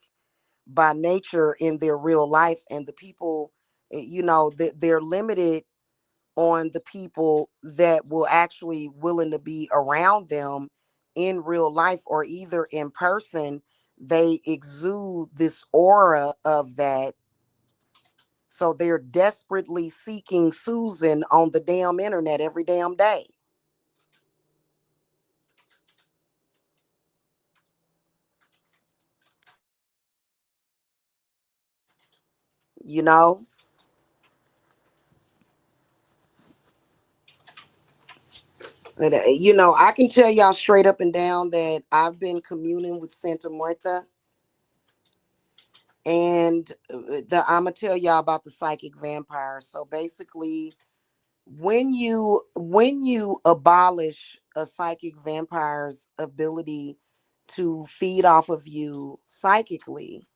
by nature in their real life, and the people, they're limited on the people that will actually willing to be around them in real life or either in person. They exude this aura of that, so they're desperately seeking Susan on the damn internet every damn day. you know I can tell y'all straight up and down that I've been communing with Santa Muerta, and I'm gonna tell y'all about the psychic vampire. So basically, when you abolish a psychic vampire's ability to feed off of you psychically,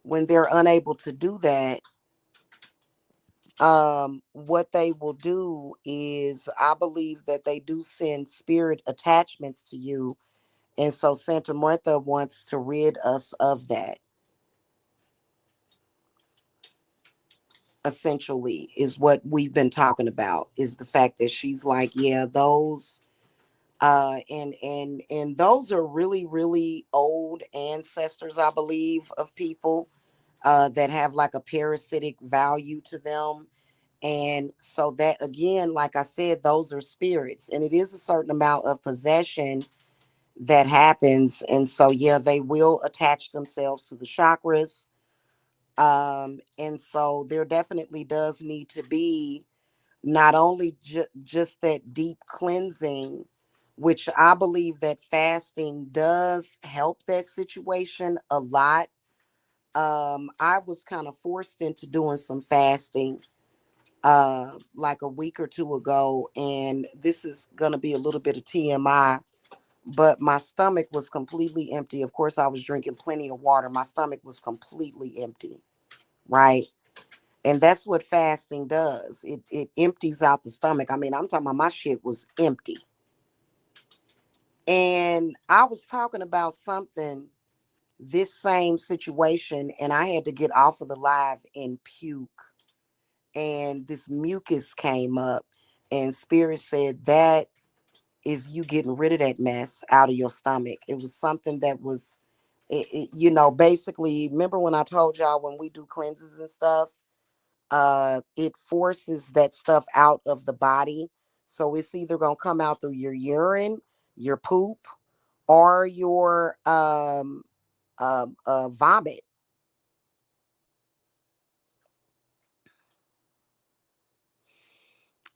when they're unable to do that, what they will do is, I believe that they do send spirit attachments to you. And so Santa Martha wants to rid us of that, essentially, is what we've been talking about, is the fact that she's like, yeah, those and those are really, really old ancestors, I believe, of people that have like a parasitic value to them. And so that, again, like I said, those are spirits, and it is a certain amount of possession that happens. And so, yeah, they will attach themselves to the chakras. And so there definitely does need to be not only just that deep cleansing, which I believe that fasting does help that situation a lot. I was kind of forced into doing some fasting like a week or two ago, and this is going to be a little bit of TMI, but my stomach was completely empty. Of course, I was drinking plenty of water. My stomach was completely empty, right? And that's what fasting does. It empties out the stomach. I mean, I'm talking about my shit was empty. And I was talking about something, this same situation, and I had to get off of the live and puke. And this mucus came up, and Spirit said that is you getting rid of that mess out of your stomach. It was something that was, basically, remember when I told y'all when we do cleanses and stuff, it forces that stuff out of the body. So it's either gonna come out through your urine, your poop, or your vomit.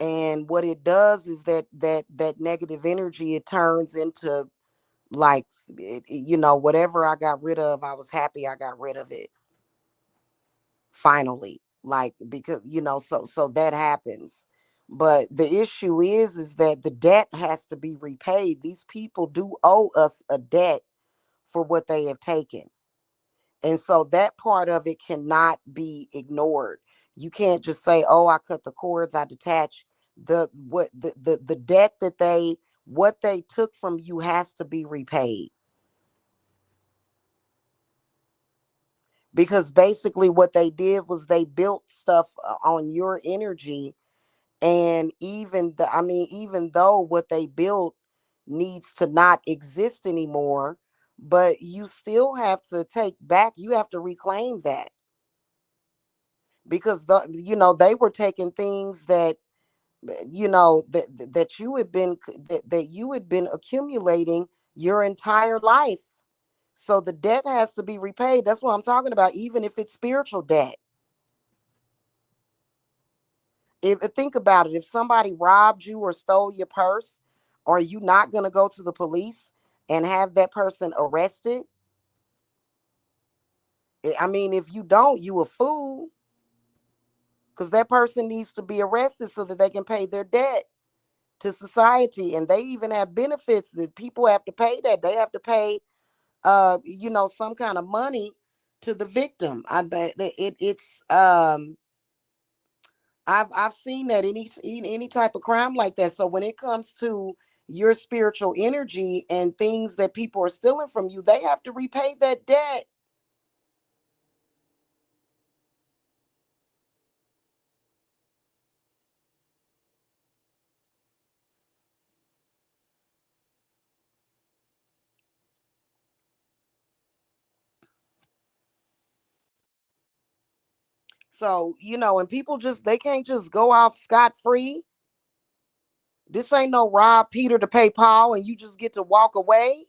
And what it does is that negative energy, it turns into like whatever I got rid of, I was happy I got rid of it finally, like, because so that happens. But the issue is that the debt has to be repaid. These people do owe us a debt for what they have taken, and so that part of it cannot be ignored. You can't just say, oh, I cut the cords, I detach. The debt that what they took from you has to be repaid, because basically what they did was they built stuff on your energy. And even though what they built needs to not exist anymore, but you still have to take back, you have to reclaim that, because they were taking things that that you had been that you had been accumulating your entire life. So the debt has to be repaid. That's what I'm talking about, even if it's spiritual debt. If think about it, if somebody robbed you or stole your purse, are you not going to go to the police and have that person arrested? I mean, if you don't, you a fool. Because that person needs to be arrested so that they can pay their debt to society. And they even have benefits that people have to pay that. They have to pay some kind of money to the victim. I bet it's I've seen that any type of crime like that. So when it comes to your spiritual energy and things that people are stealing from you, they have to repay that debt. So, and people just they can't just go off scot-free. This ain't no rob Peter to pay Paul and you just get to walk away.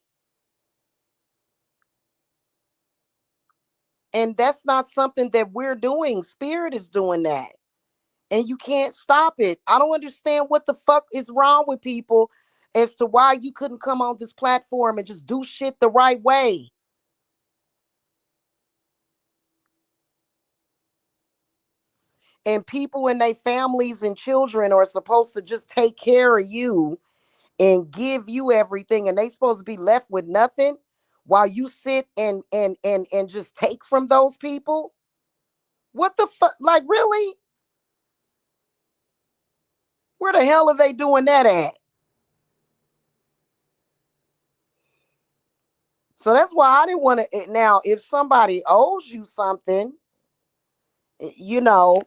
And that's not something that we're doing. Spirit is doing that. And you can't stop it. I don't understand what the fuck is wrong with people as to why you couldn't come on this platform and just do shit the right way. And people and their families and children are supposed to just take care of you and give you everything, and they supposed to be left with nothing while you sit and just take from those people. What the fuck? Like, really? Where the hell are they doing that at? So that's why I didn't want to. Now, if somebody owes you something, you know,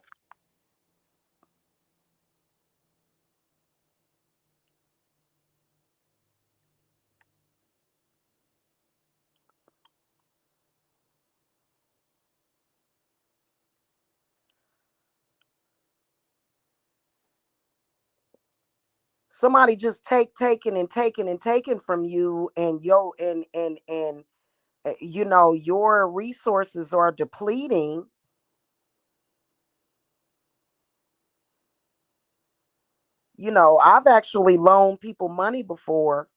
somebody just taking and taking and taking from you, and your resources are depleting. I've actually loaned people money before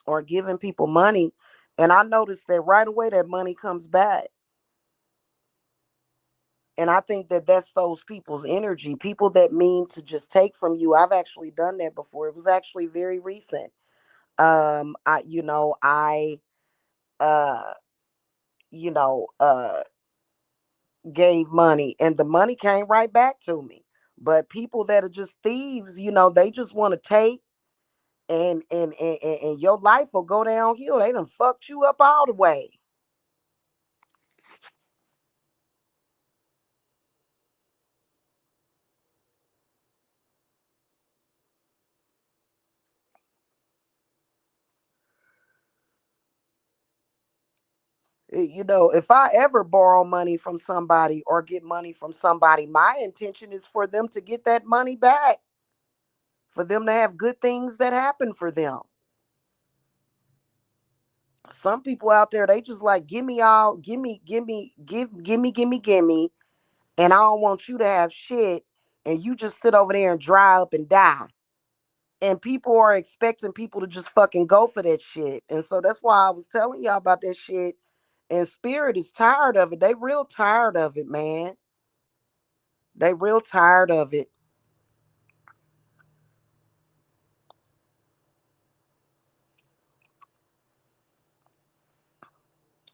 or given people money, and I noticed that right away that money comes back. And I think that that's those people's energy, people that mean to just take from you. I've actually done that before. It was actually very recent. I uh you know uh gave money and the money came right back to me. But people that are just thieves, they just want to take, and your life will go downhill. They done fucked you up all the way. If I ever borrow money from somebody or get money from somebody, my intention is for them to get that money back, for them to have good things that happen for them. Some people out there, they just like, give me all, give me, and I don't want you to have shit, and you just sit over there and dry up and die. And people are expecting people to just fucking go for that shit. And so that's why I was telling y'all about that shit. And Spirit is tired of it. They real tired of it, man. They real tired of it.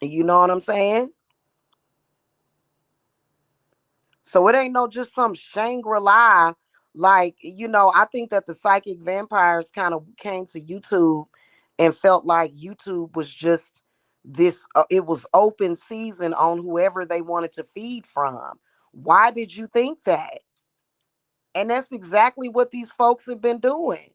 You know what I'm saying? So it ain't no just some Shangri-La. Like, I think that the psychic vampires kind of came to YouTube and felt like YouTube was just this, it was open season on whoever they wanted to feed from. Why did you think that? And that's exactly what these folks have been doing.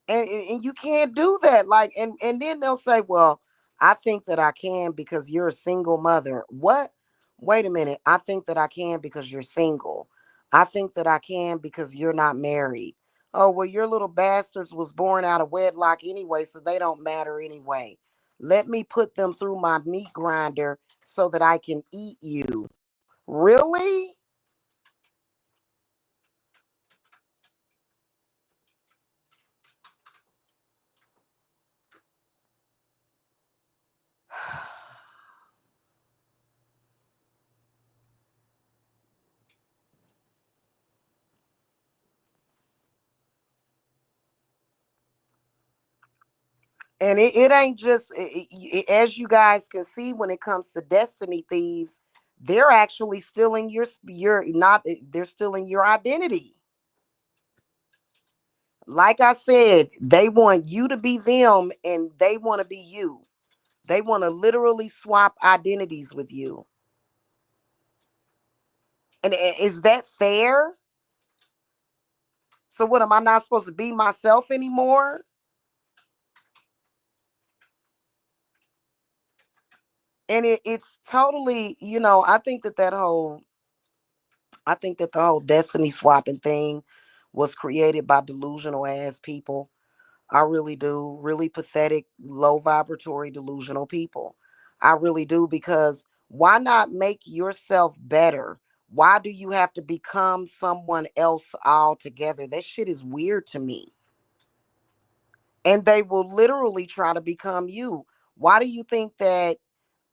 And you can't do that. Like, and then they'll say, well, I think that I can because you're a single mother. What? Wait a minute. I think that I can because you're single. I think that I can because you're not married. Oh, well, your little bastards was born out of wedlock anyway, so they don't matter anyway. Let me put them through my meat grinder so that I can eat you. Really? And it ain't just as you guys can see when it comes to destiny thieves, they're actually stealing your not they're stealing your identity. Like I said, they want you to be them and they want to be you. They want to literally swap identities with you. And is that fair? So what, am I not supposed to be myself anymore? And it's totally, I think that the whole destiny swapping thing was created by delusional ass people. I really do. Really pathetic, low vibratory, delusional people. I really do, because why not make yourself better? Why do you have to become someone else altogether? That shit is weird to me. And they will literally try to become you. Why do you think that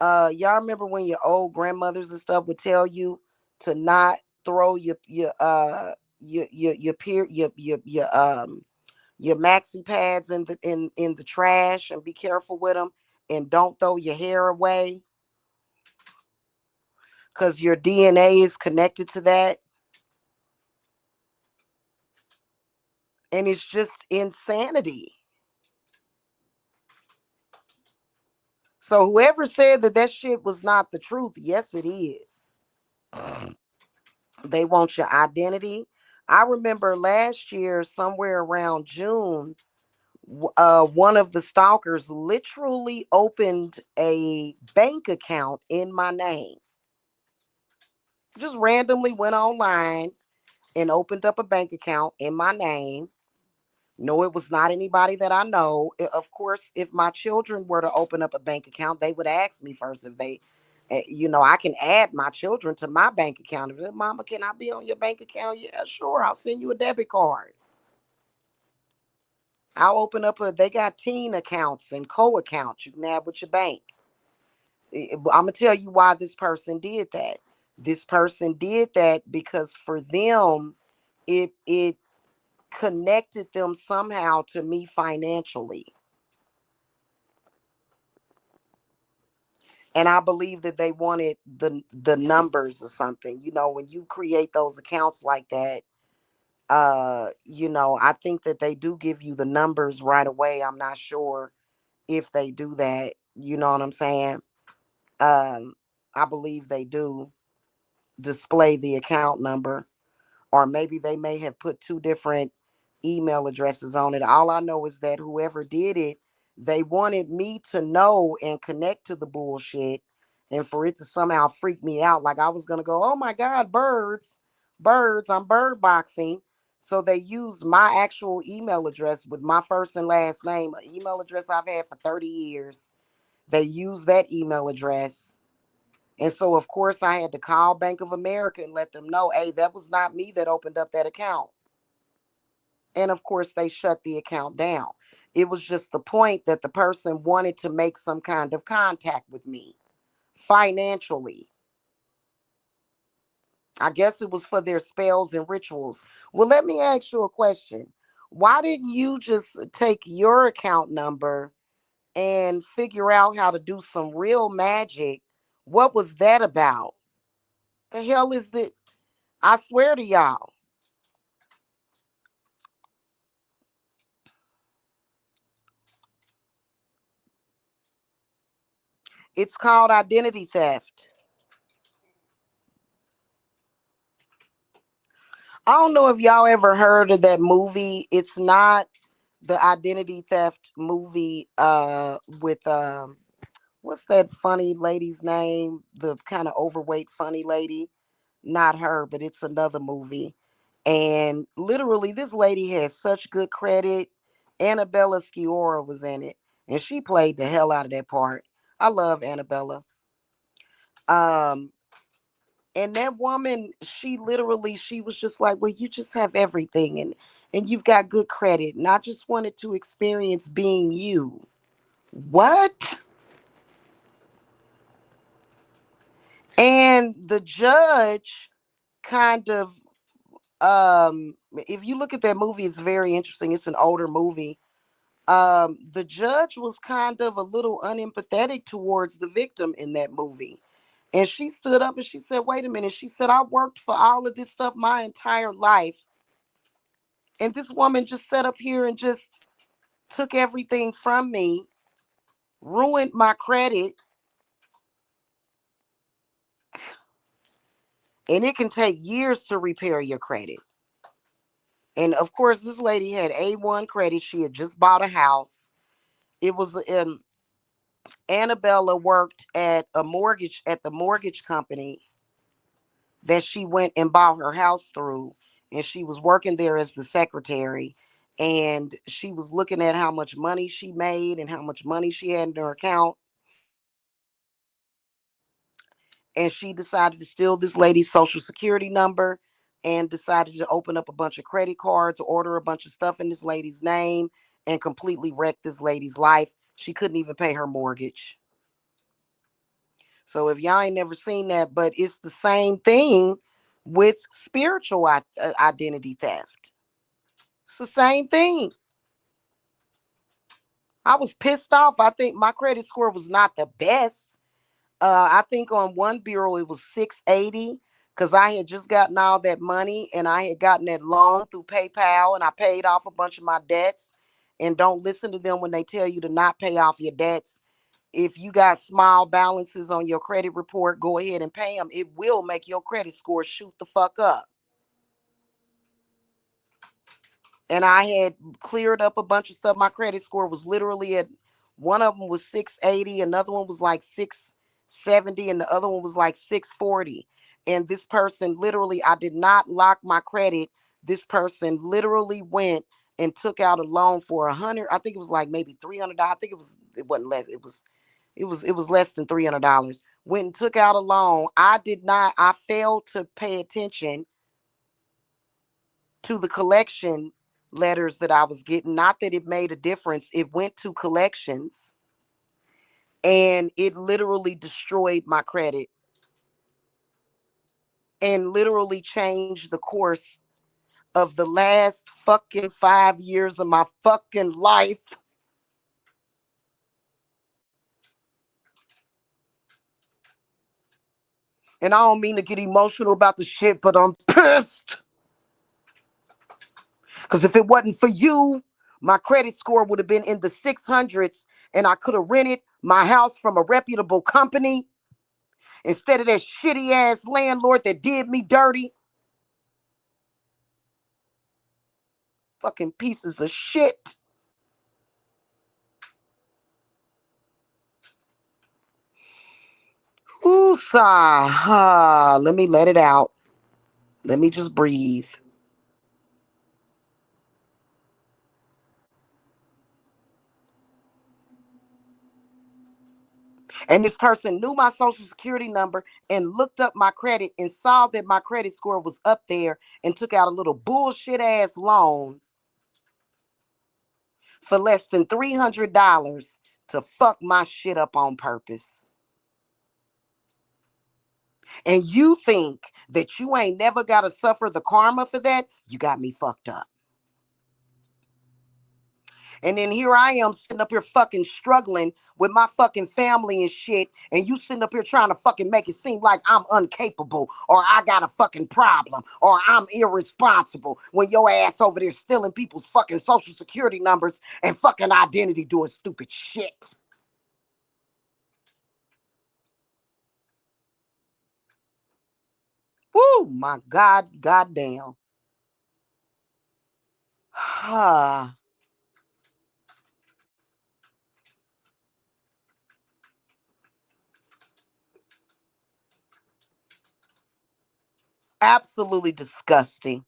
y'all remember when your old grandmothers and stuff would tell you to not throw your maxi pads in the trash, and be careful with them, and don't throw your hair away because your DNA is connected to that, and it's just insanity. So whoever said that that shit was not the truth, yes it is. They want your identity. I remember last year, somewhere around June, one of the stalkers literally opened a bank account in my name. Just randomly went online and opened up a bank account in my name. No, it was not anybody that I know. Of course, if my children were to open up a bank account, they would ask me first if they, I can add my children to my bank account. If, Mama, can I be on your bank account? Yeah, sure. I'll send you a debit card. I'll open up they got teen accounts and co-accounts you can have with your bank. I'm gonna tell you why this person did that. This person did that because for them, it connected them somehow to me financially. And I believe that they wanted the numbers or something. When you create those accounts like that, I think that they do give you the numbers right away. I'm not sure if they do that. You know what I'm saying? Um, I believe they do display the account number, or maybe they may have put two different email addresses on it. All I know is that whoever did it, they wanted me to know and connect to the bullshit, and for it to somehow freak me out. Like I was going to go, oh my God, birds, I'm bird boxing. So they used my actual email address with my first and last name, an email address I've had for 30 years. They used that email address. And so, of course, I had to call Bank of America and let them know, hey, that was not me that opened up that account. And of course, they shut the account down. It was just the point that the person wanted to make some kind of contact with me financially. I guess it was for their spells and rituals. Well, let me ask you a question. Why didn't you just take your account number and figure out how to do some real magic? What was that about? The hell is it? I swear to y'all, it's called identity theft. I don't know if y'all ever heard of that movie. It's not the identity theft movie with what's that funny lady's name? The kind of overweight funny lady. Not her, but it's another movie. And literally this lady has such good credit. Annabella Sciorra was in it, and she played the hell out of that part. I love Annabella. Um and that woman, she was just like, well, you just have everything, and you've got good credit, and I just wanted to experience being you. What? And the judge kind of, if you look at that movie, it's very interesting. It's an older movie. The judge was kind of a little unempathetic towards the victim in that movie. And she stood up and she said, wait a minute. She said, I worked for all of this stuff my entire life. And this woman just sat up here and just took everything from me, ruined my credit. And it can take years to repair your credit. And of course, this lady had A1 credit. She had just bought a house. It was Annabella worked at the mortgage company that she went and bought her house through, and she was working there as the secretary, and she was looking at how much money she made and how much money she had in her account, and she decided to steal this lady's social security number and decided to open up a bunch of credit cards, order a bunch of stuff in this lady's name, and completely wreck this lady's life. She couldn't even pay her mortgage. So if y'all ain't never seen that, but it's the same thing with spiritual identity theft. It's the same thing. I was pissed off. I think my credit score was not the best. I think on one bureau it was 680 because I had just gotten all that money and I had gotten that loan through PayPal and I paid off a bunch of my debts. And don't listen to them when they tell you to not pay off your debts. If you got small balances on your credit report, go ahead and pay them. It will make your credit score shoot the fuck up. And I had cleared up a bunch of stuff. My credit score was literally at, one of them was 680, another one was like 670, and the other one was like 640. And this person literally, I did not lock my credit. This person literally went and took out a loan for 100. I think it was like maybe $300. I think it wasn't less. It was less than $300. Went and took out a loan. I failed to pay attention to the collection letters that I was getting. Not that it made a difference. It went to collections and it literally destroyed my credit and literally changed the course of the last fucking 5 years of my fucking life. And I don't mean to get emotional about the shit, but I'm pissed. Because if it wasn't for you, my credit score would have been in the 600s and I could have rented my house from a reputable company instead of that shitty ass landlord that did me dirty. Fucking pieces of shit. Woosah. Let me let it out. Let me just breathe. And this person knew my social security number and looked up my credit and saw that my credit score was up there and took out a little bullshit ass loan for less than $300 to fuck my shit up on purpose. And you think that you ain't never got to suffer the karma for that? You got me fucked up. And then here I am sitting up here fucking struggling with my fucking family and shit. And you sitting up here trying to fucking make it seem like I'm incapable or I got a fucking problem or I'm irresponsible when your ass over there stealing people's fucking social security numbers and fucking identity doing stupid shit. Woo, my God, goddamn. Absolutely disgusting.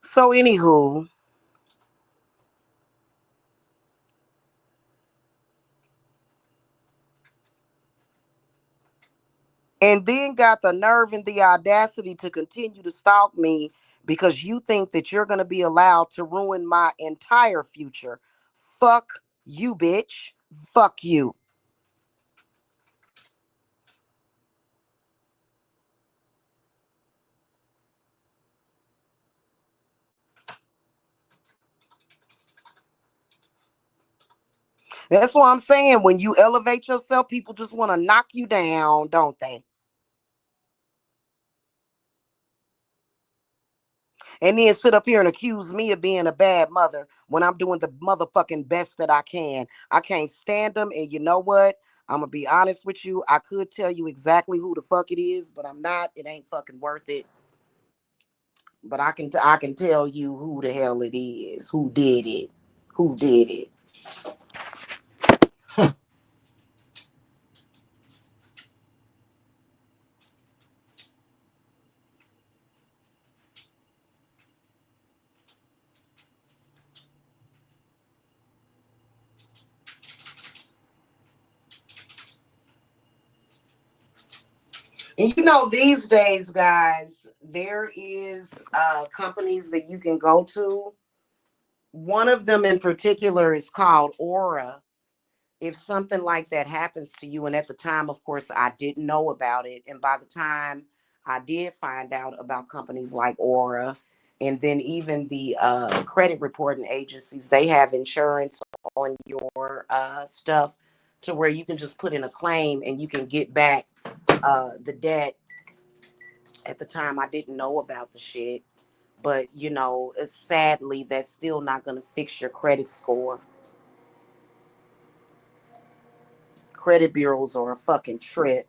So, anywho, And then got the nerve and the audacity to continue to stalk me because you think that you're going to be allowed to ruin my entire future. Fuck you, bitch. Fuck you. That's what I'm saying. When you elevate yourself, people just want to knock you down, don't they? And then sit up here and accuse me of being a bad mother when I'm doing the motherfucking best that I can. I can't stand them. And you know what? I'm going to be honest with you. I could tell you exactly who the fuck it is, but I'm not. It ain't fucking worth it. But I can tell you who the hell it is, who did it, who did it. And these days, guys, there is companies that you can go to. One of them in particular is called Aura. If something like that happens to you, and at the time, of course, I didn't know about it. And by the time I did find out about companies like Aura, and then even the credit reporting agencies, they have insurance on your stuff to where you can just put in a claim and you can get back the debt. At the time, I didn't know about the shit. But, sadly, that's still not going to fix your credit score. Credit bureaus are a fucking trip.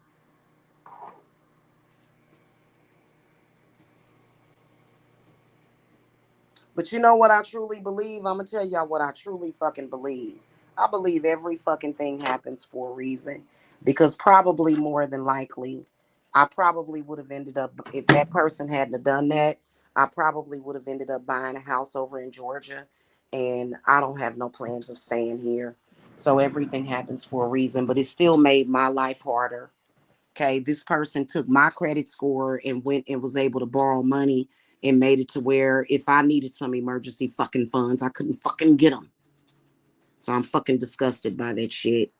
But you know what I truly believe? I'm going to tell y'all what I truly fucking believe. I believe every fucking thing happens for a reason. Because probably more than likely, I probably would have ended up, if that person hadn't have done that, I probably would have ended up buying a house over in Georgia. And I don't have no plans of staying here. So everything happens for a reason. But it still made my life harder. Okay, this person took my credit score and went and was able to borrow money and made it to where if I needed some emergency fucking funds, I couldn't fucking get them. So I'm fucking disgusted by that shit.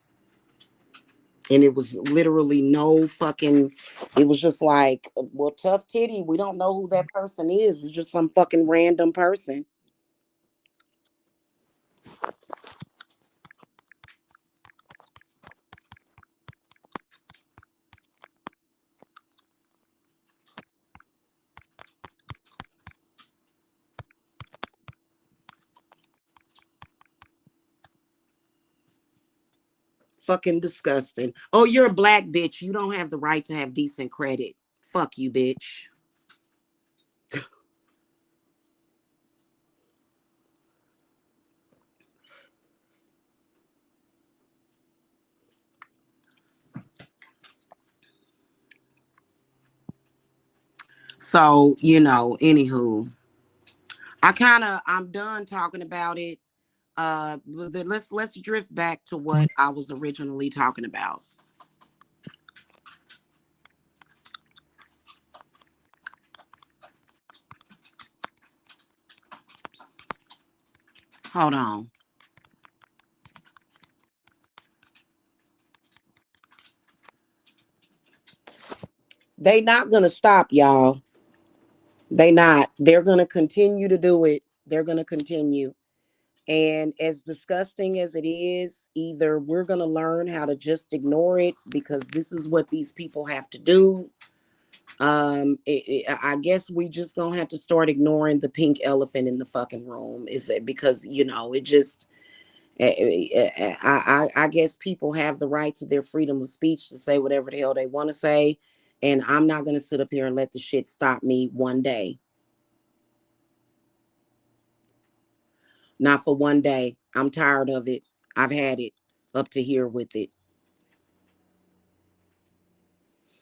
And it was literally no fucking, it was just like, well, tough titty. We don't know who that person is. It's just some fucking random person. Fucking disgusting. Oh, you're a black bitch. You don't have the right to have decent credit. Fuck you, bitch. So, anywho, I'm done talking about it. Let's drift back to what I was originally talking about. Hold on. They not gonna stop, y'all. They not. They're gonna continue to do it. They're gonna continue. And as disgusting as it is, either we're gonna learn how to just ignore it because this is what these people have to do. I guess we just gonna have to start ignoring the pink elephant in the fucking room. Is it because it just I guess people have the right to their freedom of speech to say whatever the hell they want to say. And I'm not going to sit up here and let the shit stop me one day. Not for one day. I'm tired of it. I've had it up to here with it.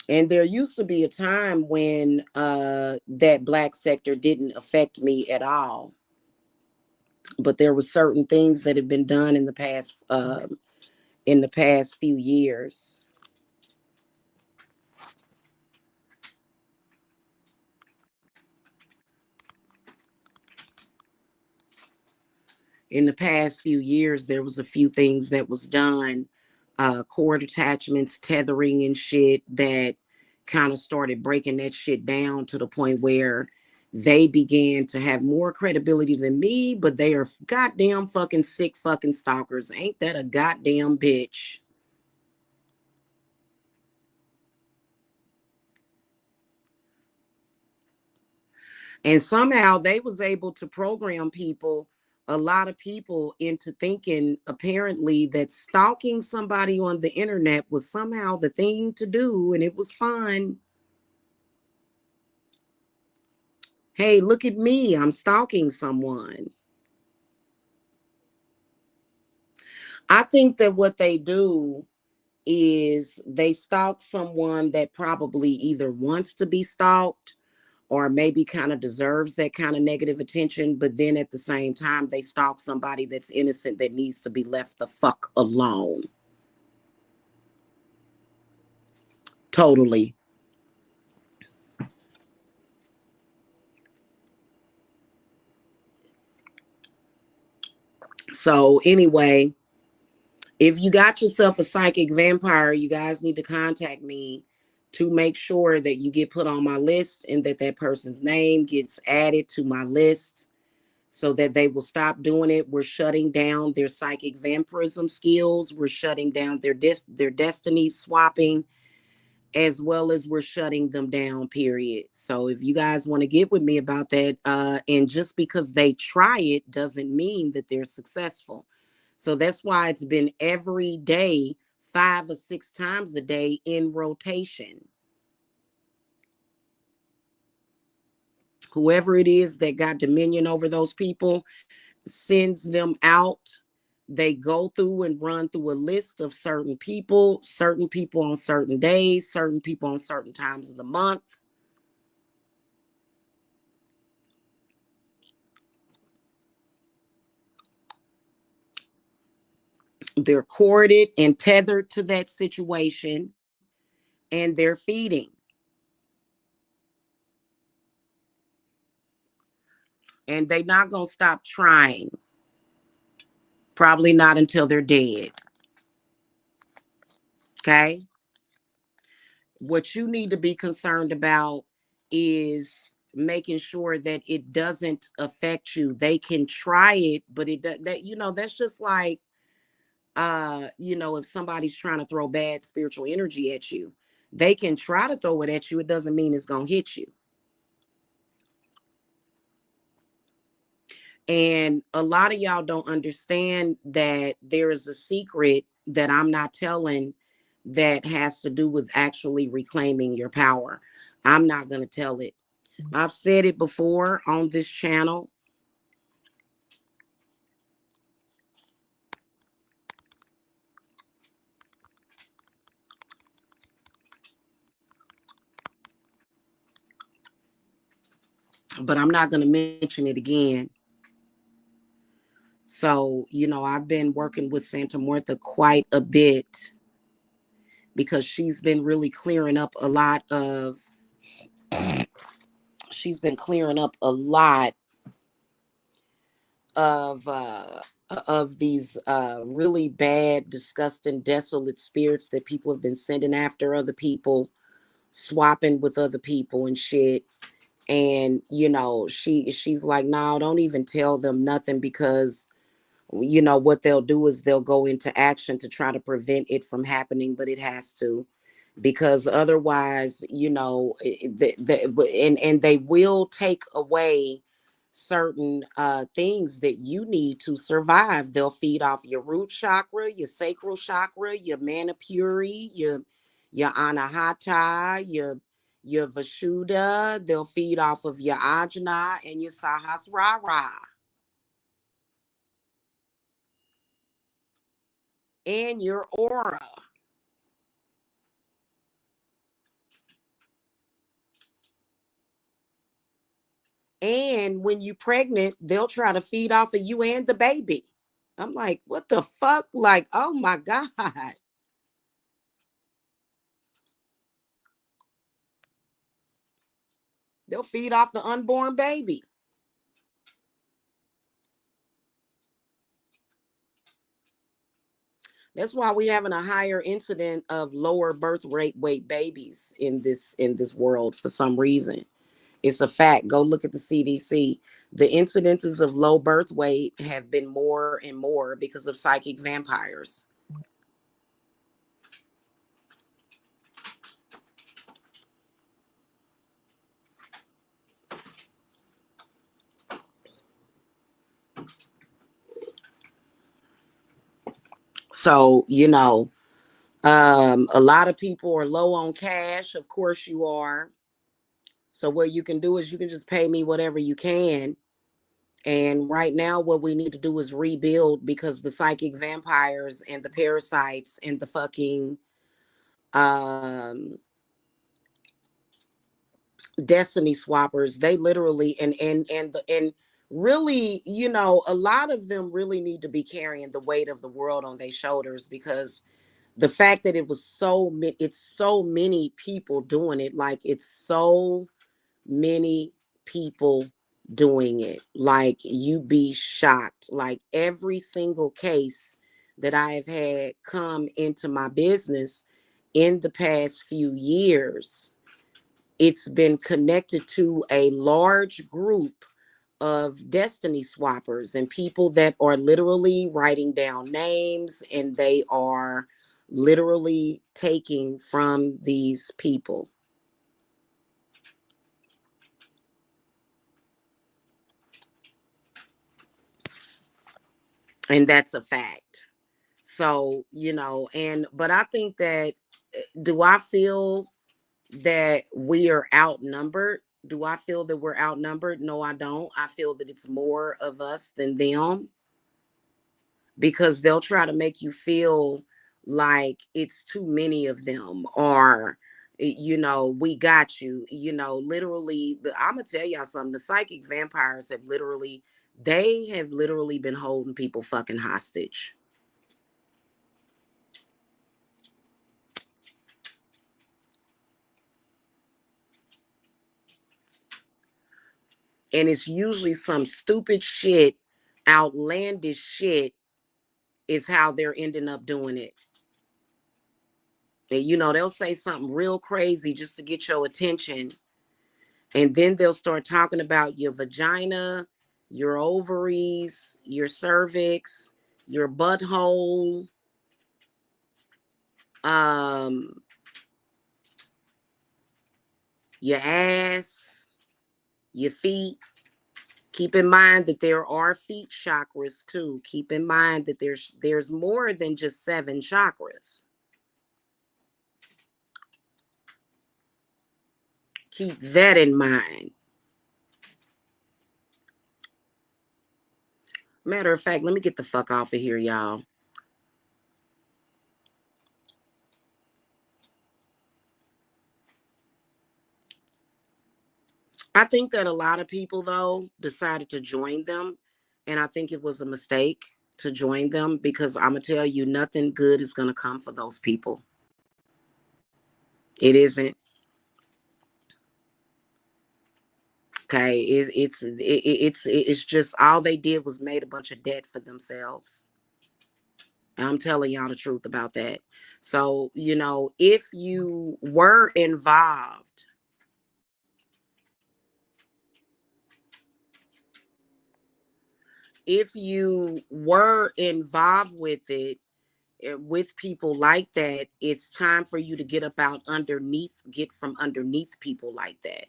And there used to be a time when that black sector didn't affect me at all. But there were certain things that have been done in the past few years. in the past few years, there was a few things that was done, cord attachments, tethering and shit that kind of started breaking that shit down to the point where they began to have more credibility than me, but they are goddamn fucking sick fucking stalkers. Ain't that a goddamn bitch? And somehow they was able to program people, a lot of people, into thinking apparently that stalking somebody on the internet was somehow the thing to do and it was fun. Hey, look at me, I'm stalking someone. I think that what they do is they stalk someone that probably either wants to be stalked or maybe kind of deserves that kind of negative attention, but then at the same time they stalk somebody that's innocent that needs to be left the fuck alone. Totally. So anyway, if you got yourself a psychic vampire, you guys need to contact me to make sure that you get put on my list and that that person's name gets added to my list so that they will stop doing it. We're shutting down their psychic vampirism skills. We're shutting down their destiny swapping, as well as we're shutting them down, period. So if you guys want to get with me about that, and just because they try it doesn't mean that they're successful. So that's why it's been every day, 5 or 6 times a day in rotation. Whoever it is that got dominion over those people sends them out. They go through and run through a list of certain people on certain days, certain people on certain times of the month. They're corded and tethered to that situation, and they're feeding. And they're not going to stop trying. Probably not until they're dead. Okay? What you need to be concerned about is making sure that it doesn't affect you. They can try it, but that's just like if somebody's trying to throw bad spiritual energy at you. They can try to throw it at you. It doesn't mean it's going to hit you. And a lot of y'all don't understand that there is a secret that I'm not telling that has to do with actually reclaiming your power. I'm not going to tell it. I've said it before on this channel, but I'm not going to mention it again. So, I've been working with Santa Martha quite a bit because she's been clearing up a lot of these really bad, disgusting, desolate spirits that people have been sending after other people, swapping with other people and shit. And she's like, no, don't even tell them nothing, because what they'll do is they'll go into action to try to prevent it from happening, but it has to, because otherwise, and they will take away certain things that you need to survive. They'll feed off your root chakra, your sacral chakra, your manipuri, your anahata, your vashuddha. They'll feed off of your ajna and your sahasrara and your aura. And when you pregnant, they'll try to feed off of you and the baby. I'm like, what the fuck? Like, oh my God. They'll feed off the unborn baby. That's why we're having a higher incident of lower birth rate weight babies in this world for some reason. It's a fact. Go look at the CDC. The incidences of low birth weight have been more and more because of psychic vampires. So, a lot of people are low on cash. Of course you are. So what you can do is you can just pay me whatever you can. And right now, what we need to do is rebuild because the psychic vampires and the parasites and the fucking um, destiny swappers, they literally and really, a lot of them really need to be carrying the weight of the world on their shoulders because the fact that it's so many people doing it, like it's so many people doing it. Like you be shocked. Like every single case that I have had come into my business in the past few years, it's been connected to a large group of destiny swappers and people that are literally writing down names and they are literally taking from these people. And that's a fact. So, but I think that, do I feel that we are outnumbered? Do I feel that we're outnumbered? No, I don't. I feel that it's more of us than them because they'll try to make you feel like it's too many of them or we got you, literally. But I'm gonna tell y'all something. The psychic vampires have literally been holding people fucking hostage. And it's usually some stupid shit, outlandish shit is how they're ending up doing it. And they'll say something real crazy just to get your attention. And then they'll start talking about your vagina, your ovaries, your cervix, your butthole, um, your ass, your feet. Keep in mind that there are feet chakras too. Keep in mind that there's more than just 7 chakras. Keep that in mind. Matter of fact, let me get the fuck off of here, y'all. I think that a lot of people, though, decided to join them. And I think it was a mistake to join them because I'm going to tell you, nothing good is going to come for those people. It isn't. Okay. It's just all they did was made a bunch of debt for themselves. I'm telling y'all the truth about that. So, if you were involved, with it, with people like that, it's time for you to get from underneath people like that.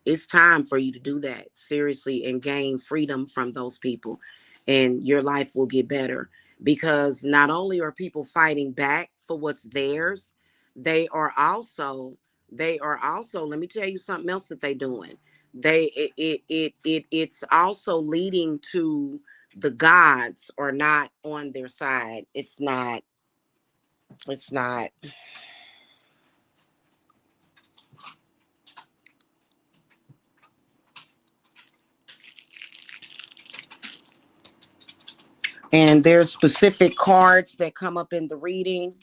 It's time for you to do that seriously and gain freedom from those people, and your life will get better because not only are people fighting back for what's theirs, they are also let me tell you something else that they're doing. It's also leading to the gods are not on their side. It's not. And there's specific cards that come up in the reading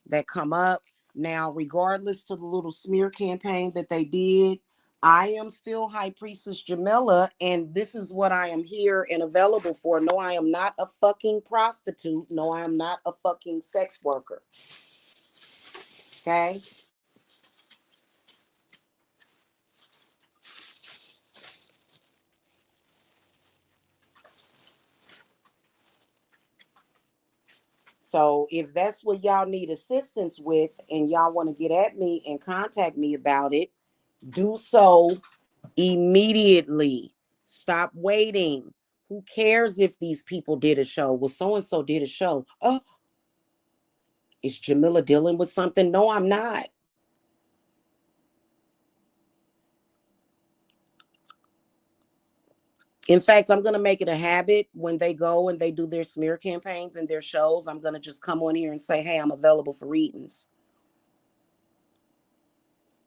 that come up. Now, regardless to the little smear campaign that they did, I am still High Priestess Jamila, and this is what I am here and available for. No, I am not a fucking prostitute. No, I am not a fucking sex worker. Okay? So if that's what y'all need assistance with and y'all want to get at me and contact me about it, do so immediately. Stop waiting. Who cares if these people did a show? Well, so and so did a show. Oh, is Jamila dealing with something? No, I'm not. In fact, I'm going to make it a habit when they go and they do their smear campaigns and their shows. I'm going to just come on here and say, hey, I'm available for readings.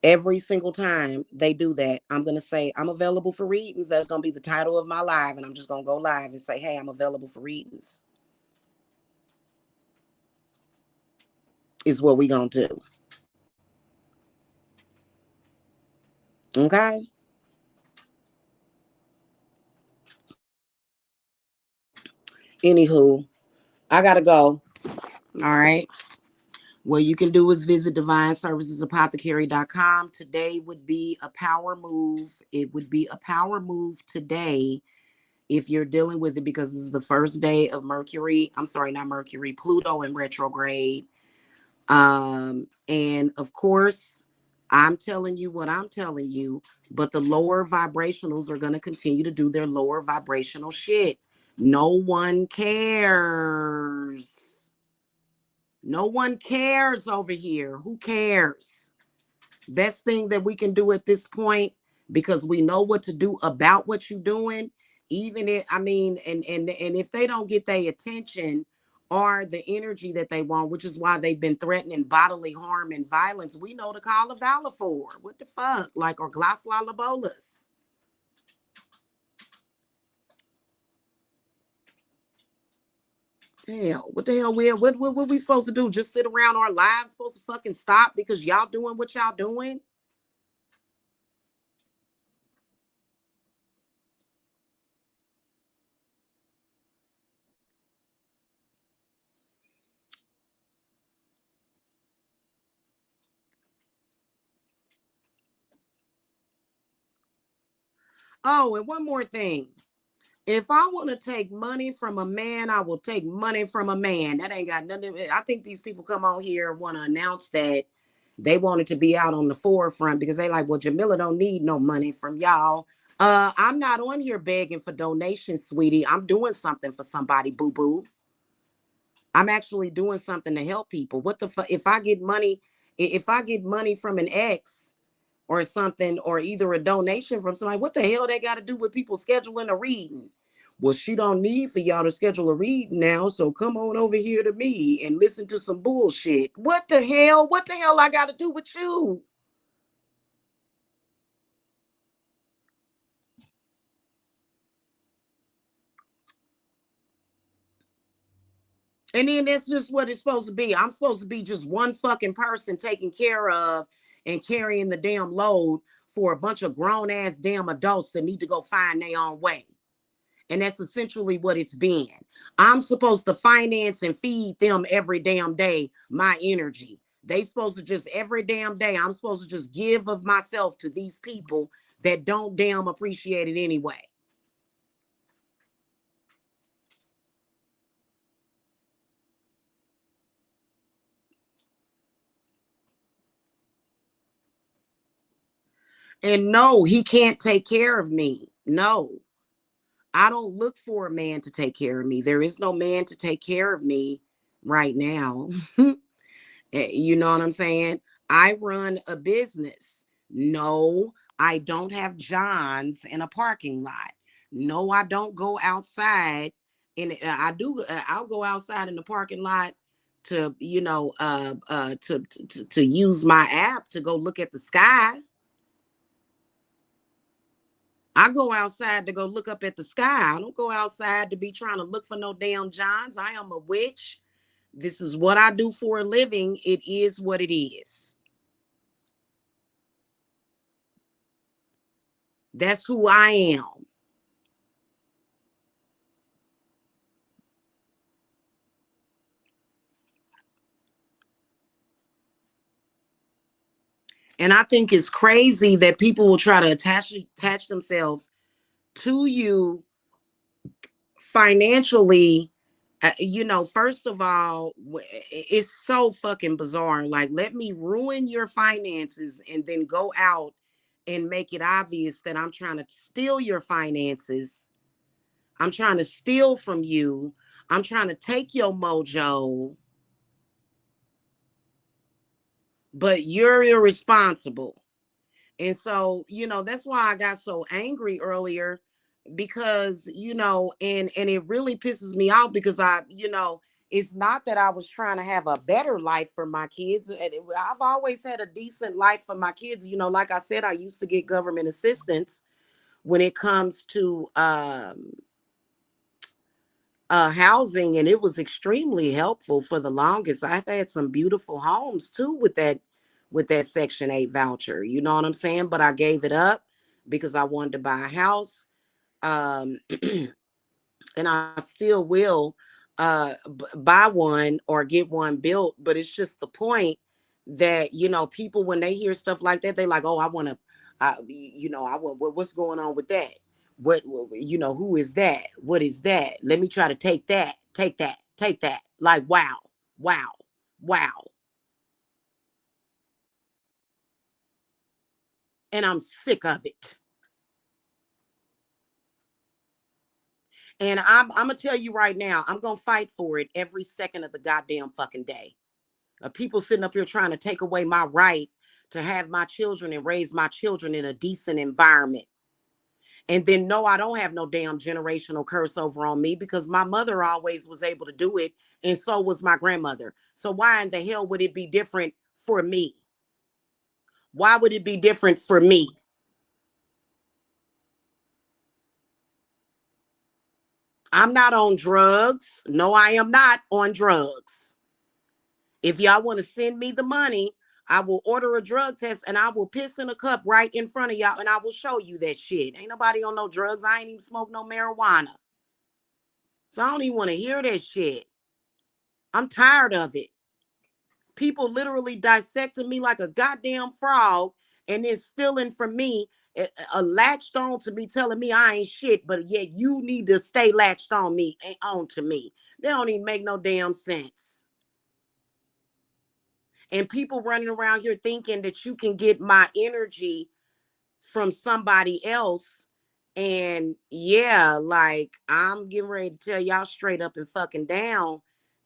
Every single time they do that, I'm going to say, I'm available for readings. That's going to be the title of my live. And I'm just going to go live and say, hey, I'm available for readings. Is what we going to do. Okay. Anywho, I got to go. All right. What you can do is visit divineservicesapothecary.com. Today would be a power move. It would be a power move today if you're dealing with it because this is the first day of Mercury. I'm sorry, not Mercury, Pluto in retrograde. And of course, I'm telling you what I'm telling you, but the lower vibrationals are going to continue to do their lower vibrational shit. No one cares. No one cares over here. Who cares? Best thing that we can do at this point, because we know what to do about what you're doing, even if, I mean, and if they don't get their attention or the energy that they want, which is why they've been threatening bodily harm and violence, we know to call a valor for. What the fuck? Like, or glossolabolas. Hell, what the hell, what we supposed to do? Just sit around our lives supposed to fucking stop because y'all doing what y'all doing? Oh, and one more thing. If I want to take money from a man, I will take money from a man. That ain't got nothing. I think these people come on here and want to announce that they wanted to be out on the forefront because they like, well, Jamila don't need no money from y'all. I'm not on here begging for donations, sweetie. I'm doing something for somebody, boo boo. I'm actually doing something to help people. What the fuck? If I get money from an ex or something, or either a donation from somebody, what the hell they got to do with people scheduling a reading? Well, she don't need for y'all to schedule a reading now, so come on over here to me and listen to some bullshit. What the hell? What the hell I got to do with you? And then that's just what it's supposed to be. I'm supposed to be just one fucking person taking care of and carrying the damn load for a bunch of grown ass damn adults that need to go find their own way. And that's essentially what it's been. I'm supposed to finance and feed them every damn day my energy. They supposed to just every damn day, I'm supposed to just give of myself to these people that don't damn appreciate it anyway. And no, he can't take care of me. No, I don't look for a man to take care of me. There is no man to take care of me right now. You know what I'm saying? I run a business. No, I don't have Johns in a parking lot. No, I don't go outside. And I do. I'll go outside in the parking lot to, to use my app to go look at the sky. I go outside to go look up at the sky. I don't go outside to be trying to look for no damn Johns. I am a witch. This is what I do for a living. It is what it is. That's who I am. And I think it's crazy that people will try to attach themselves to you financially. First of all, it's so fucking bizarre. Like, let me ruin your finances and then go out and make it obvious that I'm trying to steal your finances. I'm trying to steal from you. I'm trying to take your mojo, but you're irresponsible. And so, that's why I got so angry earlier, because, and it really pisses me off because it's not that I was trying to have a better life for my kids. I've always had a decent life for my kids. Like I said, I used to get government assistance when it comes to housing, and it was extremely helpful for the longest. I've had some beautiful homes too with that Section 8 voucher. You know what I'm saying? But I gave it up because I wanted to buy a house. Um, and I still will buy one or get one built. But it's just the point that, people, when they hear stuff like that, they like, oh, I want to, I want, what's going on with that? Who is that? What is that? Let me try to take that, take that, take that. Like, wow, wow, wow. And I'm sick of it. And I'm going to tell you right now, I'm going to fight for it every second of the goddamn fucking day. People sitting up here trying to take away my right to have my children and raise my children in a decent environment. And then, no, I don't have no damn generational curse over on me because my mother always was able to do it. And so was my grandmother. So why in the hell would it be different for me? Why would it be different for me? I'm not on drugs. No, I am not on drugs. If y'all want to send me the money, I will order a drug test and I will piss in a cup right in front of y'all and I will show you that shit. Ain't nobody on no drugs. I ain't even smoke no marijuana. So I don't even want to hear that shit. I'm tired of it. People literally dissecting me like a goddamn frog and then stealing from me, latched on to me, telling me I ain't shit, but yet you need to stay latched on me and on to me. They don't even make no damn sense. And people running around here thinking that you can get my energy from somebody else. And yeah, like, I'm getting ready to tell y'all straight up and fucking down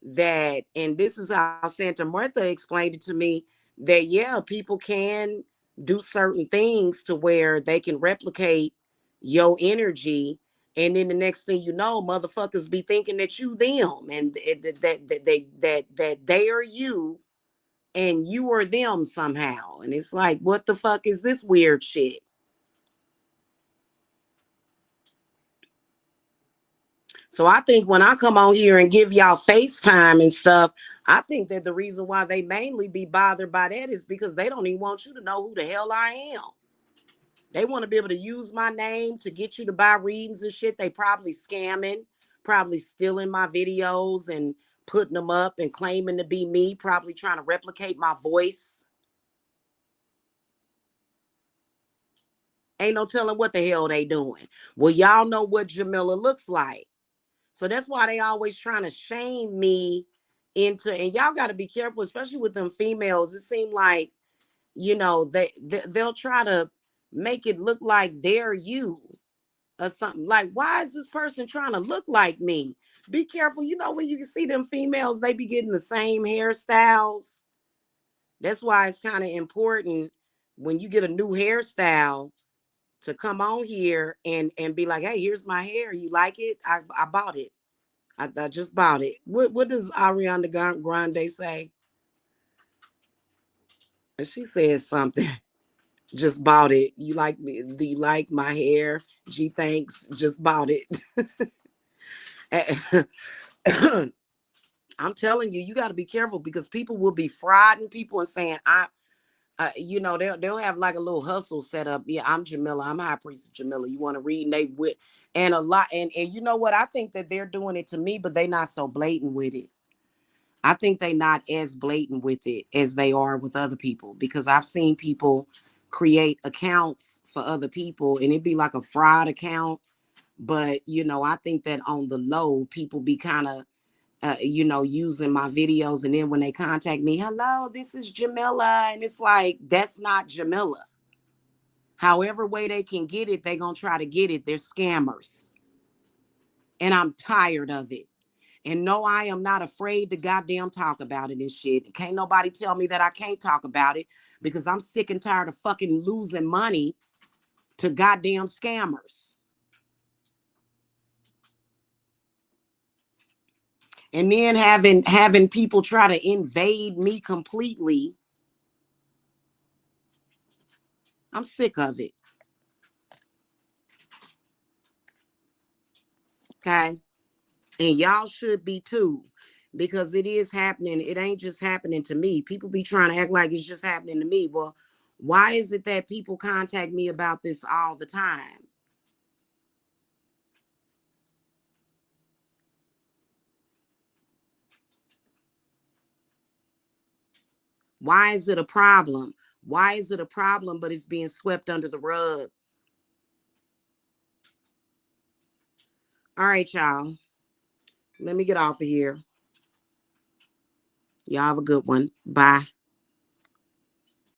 that, and this is how Santa Martha explained it to me, that yeah, people can do certain things to where they can replicate your energy. And then the next thing you know, motherfuckers be thinking that you them, and that they are you and you are them somehow. And it's like, what the fuck is this weird shit? So I think when I come on here and give y'all FaceTime and stuff, I think that the reason why they mainly be bothered by that is because they don't even want you to know who the hell I am. They want to be able to use my name to get you to buy readings and shit. They probably scamming, probably stealing my videos and putting them up and claiming to be me, probably trying to replicate my voice. Ain't no telling what the hell they doing. Well, y'all know what Jamila looks like. So that's why they always trying to shame me into, and y'all got to be careful, especially with them females. It seems like, they'll try to make it look like they're you or something. Like, why is this person trying to look like me? Be careful. When you see them females, they be getting the same hairstyles. That's why it's kind of important when you get a new hairstyle to come on here and be like, hey, here's my hair. You like it? I bought it. I just bought it. What does Ariana Grande say? She says something. Just bought it. You like me? Do you like my hair? Gee, thanks. Just bought it. I'm telling you, you got to be careful because people will be frauding people and saying, You know, they'll have like a little hustle set up. Yeah, I'm Jamila. I'm High Priest Jamila. You want to read? And they with and a lot and you know what? I think that they're doing it to me, but they not so blatant with it. I think they not as blatant with it as they are with other people because I've seen people create accounts for other people and it'd be like a fraud account. But you know, I think that on the low, people be kind of you know, using my videos. And then when they contact me, hello, this is Jamila. And it's like, that's not Jamila. However way they can get it, they going to try to get it. They're scammers. And I'm tired of it. And no, I am not afraid to goddamn talk about it and shit. Can't nobody tell me that I can't talk about it because I'm sick and tired of fucking losing money to goddamn scammers. And then having people try to invade me completely. I'm sick of it. Okay. And y'all should be too, because it is happening. It ain't just happening to me. People be trying to act like it's just happening to me. Well, why is it that people contact me about this all the time? Why is it a problem? Why is it a problem, but it's being swept under the rug? All right, y'all. Let me get off of here. Y'all have a good one. Bye.